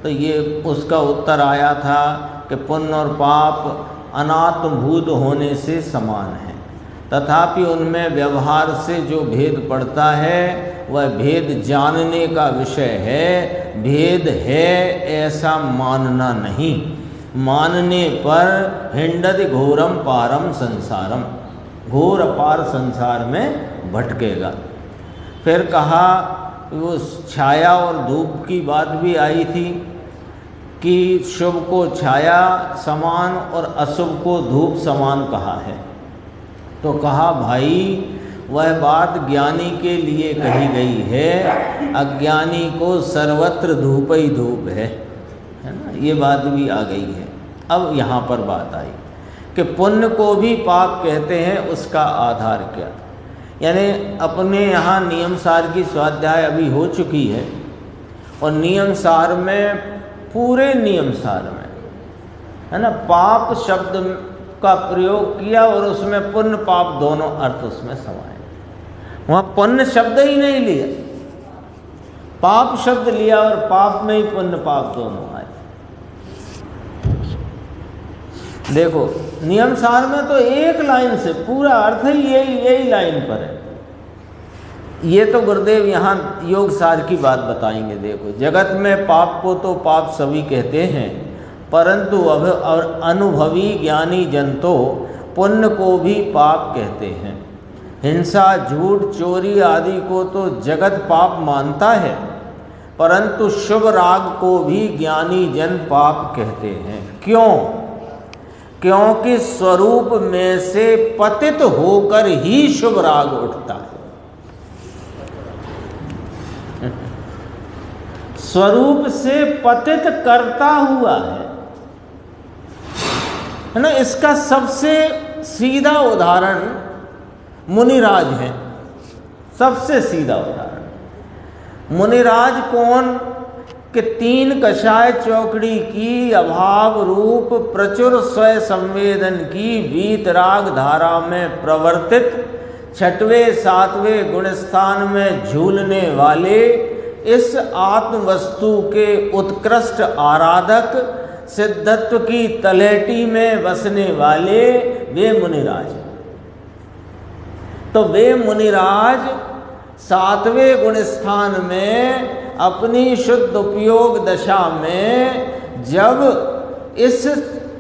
तो ये उसका उत्तर आया था कि पुण्य और पाप अनात्मभूत होने से समान है, तथापि उनमें व्यवहार से जो भेद पड़ता है वह भेद जानने का विषय है। भेद है ऐसा मानना नहीं, मानने पर हिंडति घोरम पारम संसारम, घोर अपार संसार में भटकेगा। फिर कहा, वो छाया और धूप की बात भी आई थी कि शुभ को छाया समान और अशुभ को धूप समान कहा है। तो कहा, भाई वह बात ज्ञानी के लिए कही गई है, अज्ञानी को सर्वत्र धूप ही धूप है ना, ये बात भी आ गई है। अब यहाँ पर बात आई कि पुण्य को भी पाप कहते हैं, उसका आधार क्या। यानी अपने यहाँ नियम सार की स्वाध्याय अभी हो चुकी है और नियम सार में, पूरे नियम सार में है ना, पाप शब्द का प्रयोग किया और उसमें पुण्य पाप दोनों अर्थ उसमें समाये। वहाँ पुण्य शब्द ही नहीं लिया, पाप शब्द लिया और पाप में ही पुण्य पाप दोनों आए। देखो नियम सार में तो एक लाइन से पूरा अर्थ ही यही लाइन पर है। ये तो गुरुदेव यहाँ योग सार की बात बताएंगे। देखो, जगत में पाप को तो पाप सभी कहते हैं, परंतु अब और अनुभवी ज्ञानी जन तो पुण्य को भी पाप कहते हैं। हिंसा, झूठ, चोरी आदि को तो जगत पाप मानता है, परंतु शुभ राग को भी ज्ञानी जन पाप कहते हैं। क्यों? क्योंकि स्वरूप में से पतित होकर ही शुभ राग उठता है। स्वरूप से पतित करता हुआ है ना। इसका सबसे सीधा उदाहरण मुनिराज है, सबसे सीधा उदाहरण। मुनिराज कौन कि 3 कषाय चौकड़ी की, अभाव रूप प्रचुर स्वय संवेदन की, वीतराग धारा में प्रवर्तित, 6वें 7वें गुण स्थान में झूलने वाले, इस आत्म वस्तु के उत्कृष्ट आराधक, सिद्धत्व की तलहटी में बसने वाले वे मुनिराज। तो वे मुनिराज 7वें गुण स्थान में अपनी शुद्ध उपयोग दशा में जब इस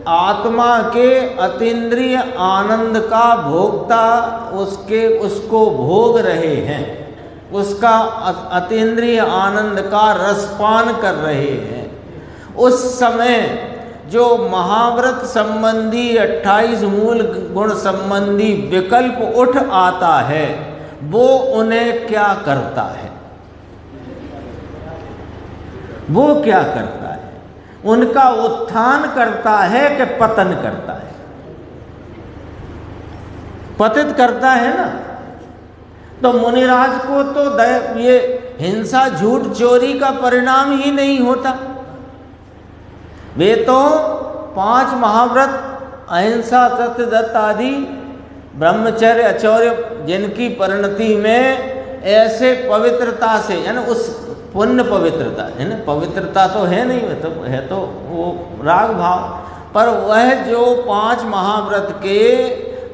आत्मा के अतीन्द्रिय आनंद का भोक्ता उसको भोग रहे हैं, उसका अतीन्द्रिय आनंद का रसपान कर रहे हैं, उस समय जो महाव्रत संबंधी 28 मूल गुण संबंधी विकल्प उठ आता है, वो उन्हें क्या करता है? वो क्या करता है? उनका उत्थान करता है कि पतन करता है? पतित करता है ना। तो मुनिराज को तो ये हिंसा झूठ चोरी का परिणाम ही नहीं होता। वे तो 5 महाव्रत अहिंसा सत्य दत्त आदि ब्रह्मचर्य अचौर्य जिनकी परिणति में ऐसे पवित्रता से, यानी उस पुण्य पवित्रता है ना, पवित्रता तो है नहीं, है तो वो राग भाव, पर वह जो 5 महाव्रत के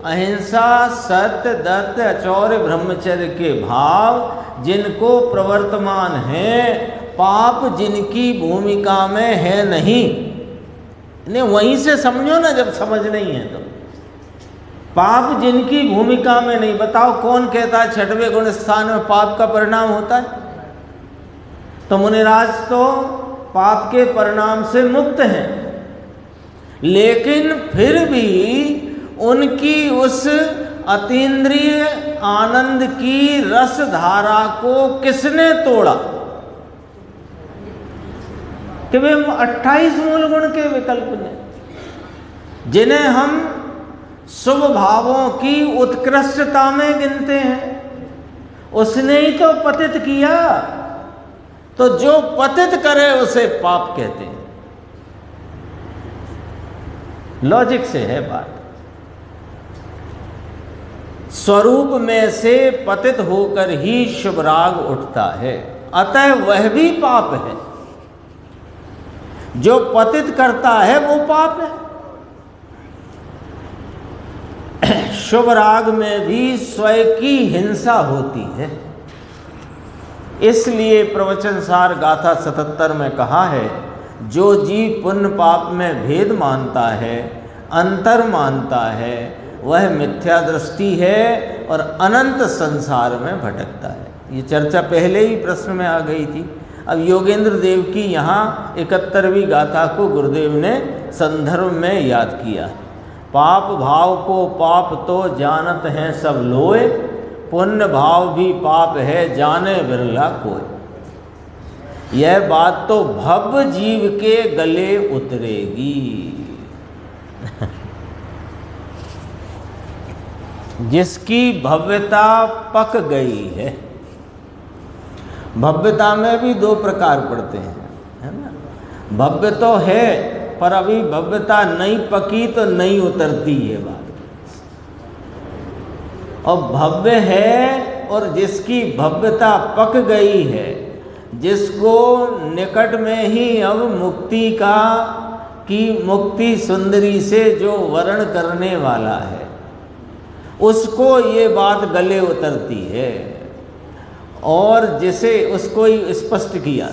अहिंसा सत्य दत्त अचौर्य ब्रह्मचर्य के भाव जिनको प्रवर्तमान है, पाप जिनकी भूमिका में है नहीं, इन्हें वहीं से समझो ना, जब समझ नहीं है तो। पाप जिनकी भूमिका में नहीं, बताओ कौन कहता है 6वें गुण स्थान में पाप का परिणाम होता है? तो मुनिराज तो पाप के परिणाम से मुक्त हैं, लेकिन फिर भी उनकी उस अतीन्द्रिय आनंद की रस धारा को किसने तोड़ा? कि वे 28 मूल गुण के विकल्प ने, जिन्हें हम शुभ भावों की उत्कृष्टता में गिनते हैं, उसने ही तो पतित किया। तो जो पतित करे उसे पाप कहते हैं। लॉजिक से है बात। स्वरूप में से पतित होकर ही शुभ राग उठता है, अतः वह भी पाप है। जो पतित करता है वो पाप है। शुभ राग में भी स्वयं की हिंसा होती है। इसलिए प्रवचन सार गाथा 77 में कहा है, जो जीव पुण्य पाप में भेद मानता है, अंतर मानता है, वह मिथ्या दृष्टि है और अनंत संसार में भटकता है। ये चर्चा पहले ही प्रश्न में आ गई थी। अब योगेंद्र देव की यहाँ 71वीं गाथा को गुरुदेव ने संदर्भ में याद किया। पाप भाव को पाप तो जानत हैं सब लोए, पुण्य भाव भी पाप है जाने बिरला कोई। यह बात तो भव जीव के गले उतरेगी। जिसकी भव्यता पक गई है। भव्यता में भी 2 प्रकार पड़ते हैं, है ना। भव्य तो है, पर अभी भव्यता नहीं पकी तो नहीं उतरती ये बात। और भव्य है और जिसकी भव्यता पक गई है, जिसको निकट में ही अब मुक्ति की मुक्ति सुंदरी से जो वर्ण करने वाला है, उसको ये बात गले उतरती है। और जिसे उसको ही स्पष्ट किया,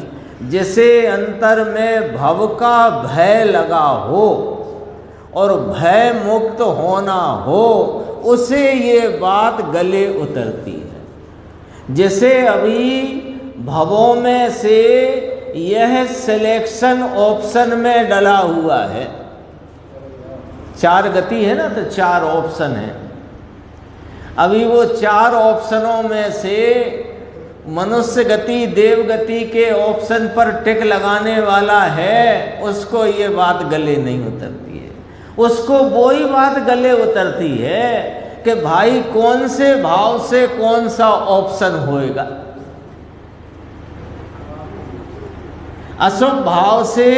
जिसे अंतर में भव का भय लगा हो और भय मुक्त होना हो, उसे ये बात गले उतरती है। जिसे अभी भवों में से यह सिलेक्शन ऑप्शन में डला हुआ है, 4 गति है ना, तो 4 ऑप्शन है। अभी वो 4 ऑप्शनों में से मनुष्य गति देव गति के ऑप्शन पर टिक लगाने वाला है, उसको ये बात गले नहीं उतरती है। उसको वही बात गले उतरती है कि भाई कौन से भाव से कौन सा ऑप्शन होएगा। अशुभ भाव से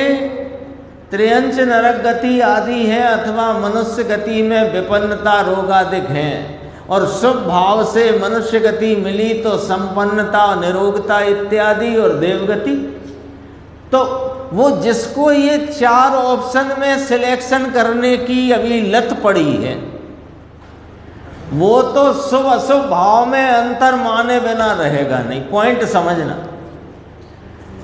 त्रियंच नरक गति आदि है, अथवा मनुष्य गति में विपन्नता रोगादिक हैं, और शुभ भाव से मनुष्य गति मिली तो संपन्नता निरोगता इत्यादि और देवगति। तो वो जिसको ये 4 ऑप्शन में सिलेक्शन करने की अभी लत पड़ी है, वो तो शुभ अशुभ भाव में अंतर माने बिना रहेगा नहीं। पॉइंट समझना।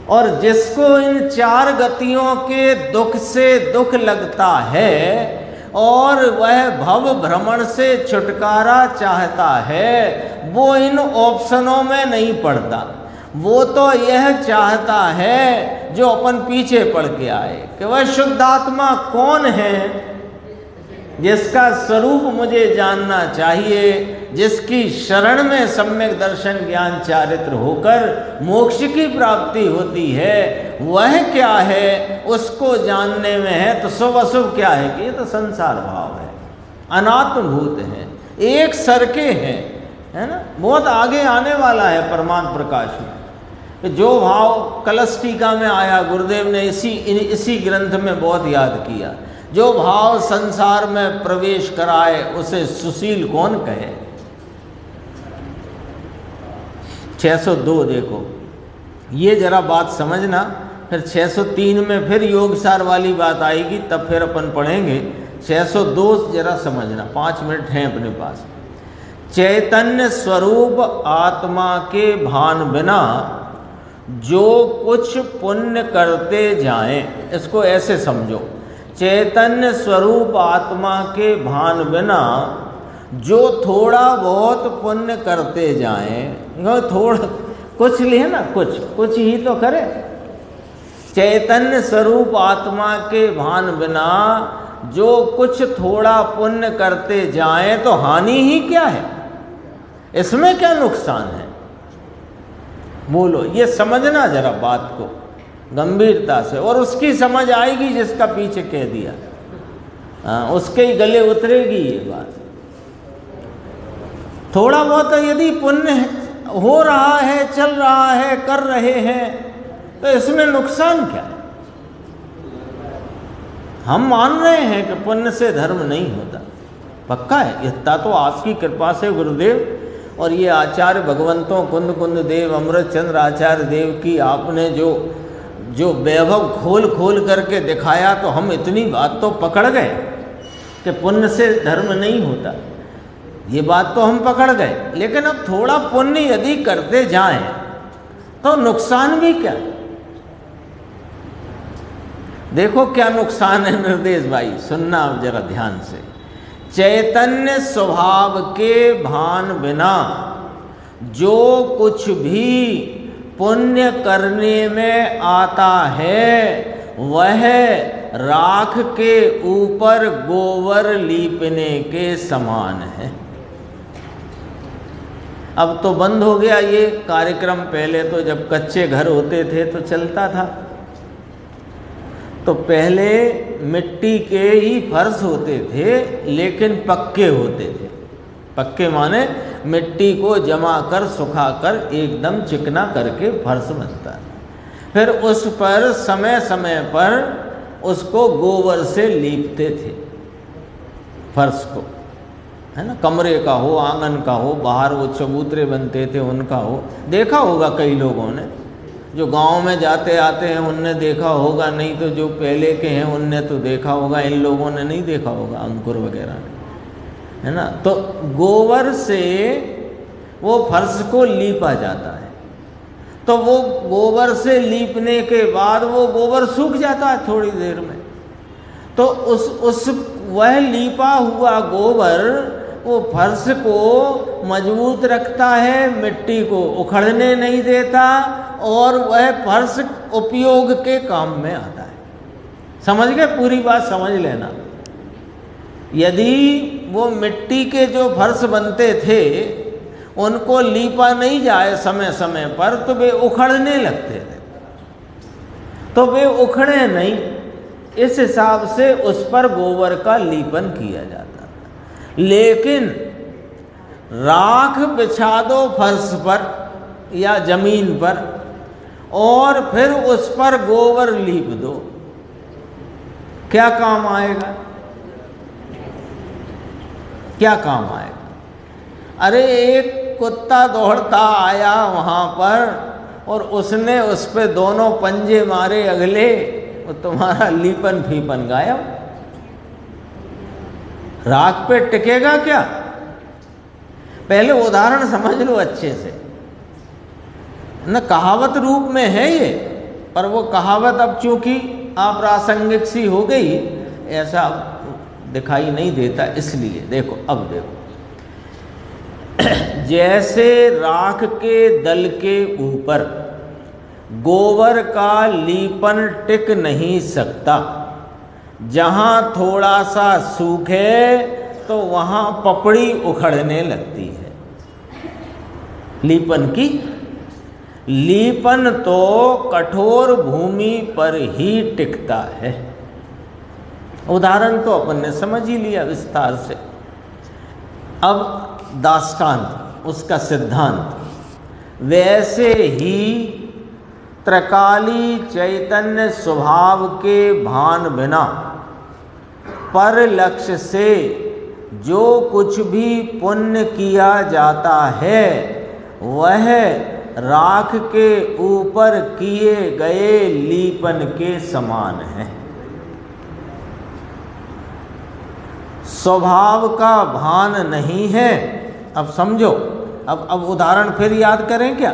और जिसको इन 4 गतियों के दुख से दुख लगता है और वह भव भ्रमण से छुटकारा चाहता है, वो इन ऑप्शनों में नहीं पड़ता। वो तो यह चाहता है जो अपन पीछे पड़ के आए, कि वह शुद्धात्मा कौन है, जिसका स्वरूप मुझे जानना चाहिए, जिसकी शरण में सम्यक दर्शन ज्ञान चारित्र होकर मोक्ष की प्राप्ति होती है, वह क्या है उसको जानने में है। तो शुभ अशुभ क्या है कि ये तो संसार भाव है, अनात्मभूत है, एक सर के हैं, है ना, बहुत आगे आने वाला है परमात्म प्रकाश में। कि जो भाव कलश टीका में आया, गुरुदेव ने इसी ग्रंथ में बहुत याद किया, जो भाव संसार में प्रवेश कराए उसे सुशील कौन कहे। 602 देखो, ये जरा बात समझना, फिर 603 में फिर योगसार वाली बात आएगी, तब फिर अपन पढ़ेंगे। 602 जरा समझना, 5 मिनट हैं अपने पास। चैतन्य स्वरूप आत्मा के भान बिना जो कुछ पुण्य करते जाएं, इसको ऐसे समझो, चैतन्य स्वरूप आत्मा के भान बिना जो थोड़ा बहुत पुण्य करते जाएं, थोड़ा कुछ लिए ना, कुछ ही तो करे। चैतन्य स्वरूप आत्मा के भान बिना जो कुछ थोड़ा पुण्य करते जाएं तो हानि ही क्या है, इसमें क्या नुकसान है? बोलो, ये समझना जरा बात को गंभीरता से, और उसकी समझ आएगी जिसका पीछे कह दिया, उसके ही गले उतरेगी ये बात। थोड़ा बहुत यदि पुण्य हो रहा है, चल रहा है, कर रहे हैं, तो इसमें नुकसान क्या है? हम मान रहे हैं कि पुण्य से धर्म नहीं होता, पक्का है, इतना तो आपकी कृपा से गुरुदेव और ये आचार्य भगवंतों कुंद कुंद देव अमृत चंद्र आचार्य देव की आपने जो वैभव खोल खोल करके दिखाया, तो हम इतनी बात तो पकड़ गए कि पुण्य से धर्म नहीं होता, ये बात तो हम पकड़ गए। लेकिन अब थोड़ा पुण्य यदि करते जाएं तो नुकसान भी क्या? देखो क्या नुकसान है निर्देश भाई, सुनना अब जरा ध्यान से। चैतन्य स्वभाव के भान बिना जो कुछ भी पुण्य करने में आता है वह राख के ऊपर गोबर लीपने के समान है। अब तो बंद हो गया ये कार्यक्रम, पहले तो जब कच्चे घर होते थे तो चलता था। तो पहले मिट्टी के ही फर्श होते थे, लेकिन पक्के होते थे। पक्के माने मिट्टी को जमा कर सुखा कर एकदम चिकना करके फर्श बनता है। फिर उस पर समय समय पर उसको गोबर से लीपते थे फर्श को, है ना, कमरे का हो, आंगन का हो, बाहर वो चबूतरे बनते थे उनका हो। देखा होगा कई लोगों ने, जो गांव में जाते आते हैं उनने देखा होगा, नहीं तो जो पहले के हैं उनने तो देखा होगा, इन लोगों ने नहीं देखा होगा, अंकुर वगैरह ने, है ना। तो गोबर से वो फर्श को लीपा जाता है। तो वो गोबर से लीपने के बाद वो गोबर सूख जाता है थोड़ी देर में। तो वह लीपा हुआ गोबर वो फर्श को मजबूत रखता है, मिट्टी को उखड़ने नहीं देता, और वह फर्श उपयोग के काम में आता है। समझ गए? पूरी बात समझ लेना। यदि वो मिट्टी के जो फर्श बनते थे उनको लीपा नहीं जाए समय समय पर तो वे उखड़ने लगते थे, तो वे उखड़े नहीं, इस हिसाब से उस पर गोबर का लीपन किया जाता था। लेकिन राख बिछा दो फर्श पर या जमीन पर और फिर उस पर गोबर लीप दो, क्या काम आएगा? क्या काम आएगा? अरे एक कुत्ता दौड़ता आया वहां पर और उसने उस पे दोनों पंजे मारे अगले, वो तुम्हारा लीपन फीपन गायब। राख पे टिकेगा क्या? पहले उदाहरण समझ लो अच्छे से न, कहावत रूप में है ये, पर वो कहावत अब चूंकि अप्रासंगिक सी हो गई, ऐसा दिखाई नहीं देता, इसलिए देखो, अब देखो, जैसे राख के दल के ऊपर गोबर का लीपन टिक नहीं सकता, जहाँ थोड़ा सा सूखे तो वहाँ पपड़ी उखड़ने लगती है। लीपन तो कठोर भूमि पर ही टिकता है। उदाहरण तो अपन ने समझ ही लिया विस्तार से। अब दाष्टांत उसका सिद्धांत, वैसे ही त्रिकाली चैतन्य स्वभाव के भान बिना पर लक्ष्य से जो कुछ भी पुण्य किया जाता है वह राख के ऊपर किए गए लीपन के समान है। स्वभाव का भान नहीं है। अब समझो, अब उदाहरण फिर याद करें क्या।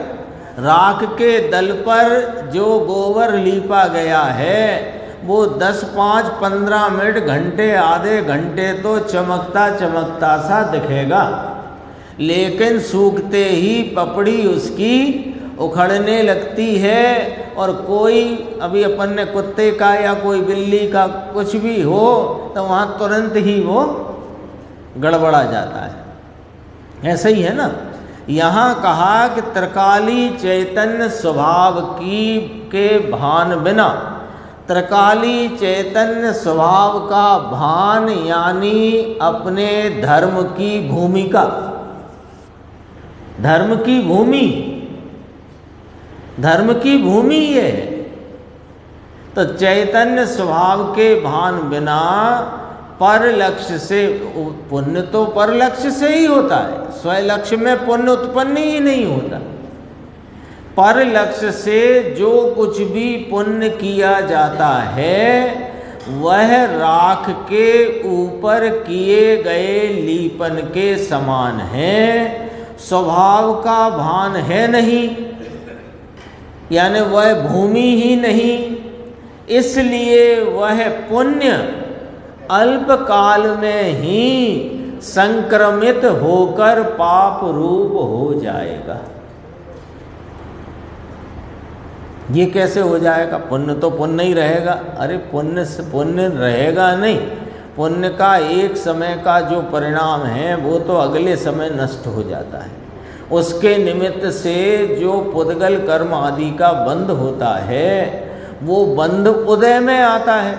राख के दल पर जो गोबर लीपा गया है वो 10, 5, 15 मिनट, घंटे, आधे घंटे तो चमकता चमकता सा दिखेगा, लेकिन सूखते ही पपड़ी उसकी उखड़ने लगती है। और कोई अभी अपन ने कुत्ते का या कोई बिल्ली का कुछ भी हो तो वहाँ तुरंत ही वो गड़बड़ा जाता है। ऐसा ही है ना। यहाँ कहा कि त्रिकाली चैतन्य स्वभाव के भान बिना, त्रिकाली चैतन्य स्वभाव का भान यानी अपने धर्म की भूमिका, धर्म की भूमि, धर्म की भूमि ये है। तो चैतन्य स्वभाव के भान बिना पर लक्ष्य से, पुण्य तो पर लक्ष्य से ही होता है, स्वय लक्ष्य में पुण्य उत्पन्न ही नहीं होता। पर लक्ष्य से जो कुछ भी पुण्य किया जाता है वह राख के ऊपर किए गए लीपन के समान है, स्वभाव का भान है नहीं, यानी वह भूमि ही नहीं। इसलिए वह पुण्य अल्प काल में ही संक्रमित होकर पाप रूप हो जाएगा। ये कैसे हो जाएगा? पुण्य तो पुण्य ही रहेगा। अरे पुण्य से पुण्य रहेगा नहीं, पुण्य का एक समय का जो परिणाम है वो तो अगले समय नष्ट हो जाता है। उसके निमित्त से जो पुद्गल कर्म आदि का बंध होता है वो बंध उदय में आता है,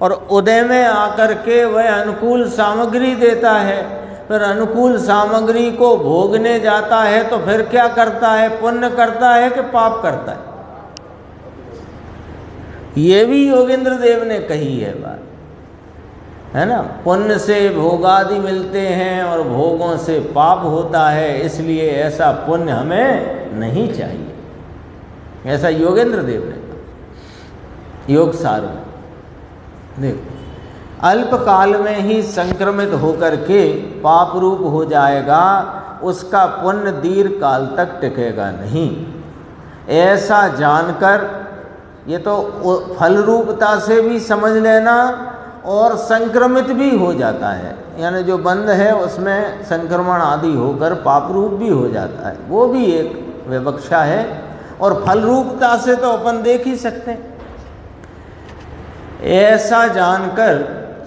और उदय में आकर के वह अनुकूल सामग्री देता है। फिर अनुकूल सामग्री को भोगने जाता है तो फिर क्या करता है? पुण्य करता है कि पाप करता है? ये भी योगेंद्र देव ने कही है बात, है ना। पुण्य से भोगादि मिलते हैं और भोगों से पाप होता है, इसलिए ऐसा पुण्य हमें नहीं चाहिए, ऐसा योगेंद्र देव ने कहा योग सार में। देखो, अल्प काल में ही संक्रमित होकर के पाप रूप हो जाएगा, उसका पुण्य दीर्घ काल तक टिकेगा नहीं। ऐसा जानकर, ये तो फल रूपता से भी समझ लेना, और संक्रमित भी हो जाता है, यानी जो बंध है उसमें संक्रमण आदि होकर पाप रूप भी हो जाता है, वो भी एक विवक्षा है। और फल रूपता से तो अपन देख ही सकते हैं। ऐसा जानकर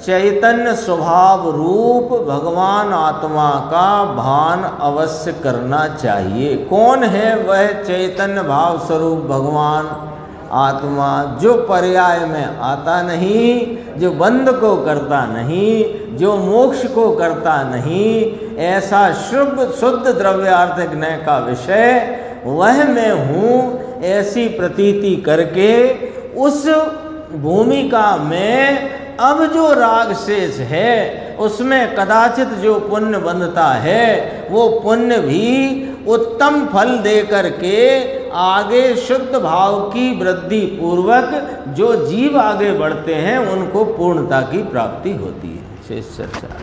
चैतन्य स्वभाव रूप भगवान आत्मा का भान अवश्य करना चाहिए। कौन है वह चैतन्य भाव स्वरूप भगवान आत्मा? जो पर्याय में आता नहीं, जो बंध को करता नहीं, जो मोक्ष को करता नहीं, ऐसा शुद्ध द्रव्यार्थ ज्ञान का विषय वह मैं हूँ, ऐसी प्रतीति करके उस भूमिका में अब जो राग शेष है उसमें कदाचित जो पुण्य बंधता है वो पुण्य भी उत्तम फल दे करके आगे शुद्ध भाव की वृद्धि पूर्वक जो जीव आगे बढ़ते हैं उनको पूर्णता की प्राप्ति होती है। शेष चर्चा।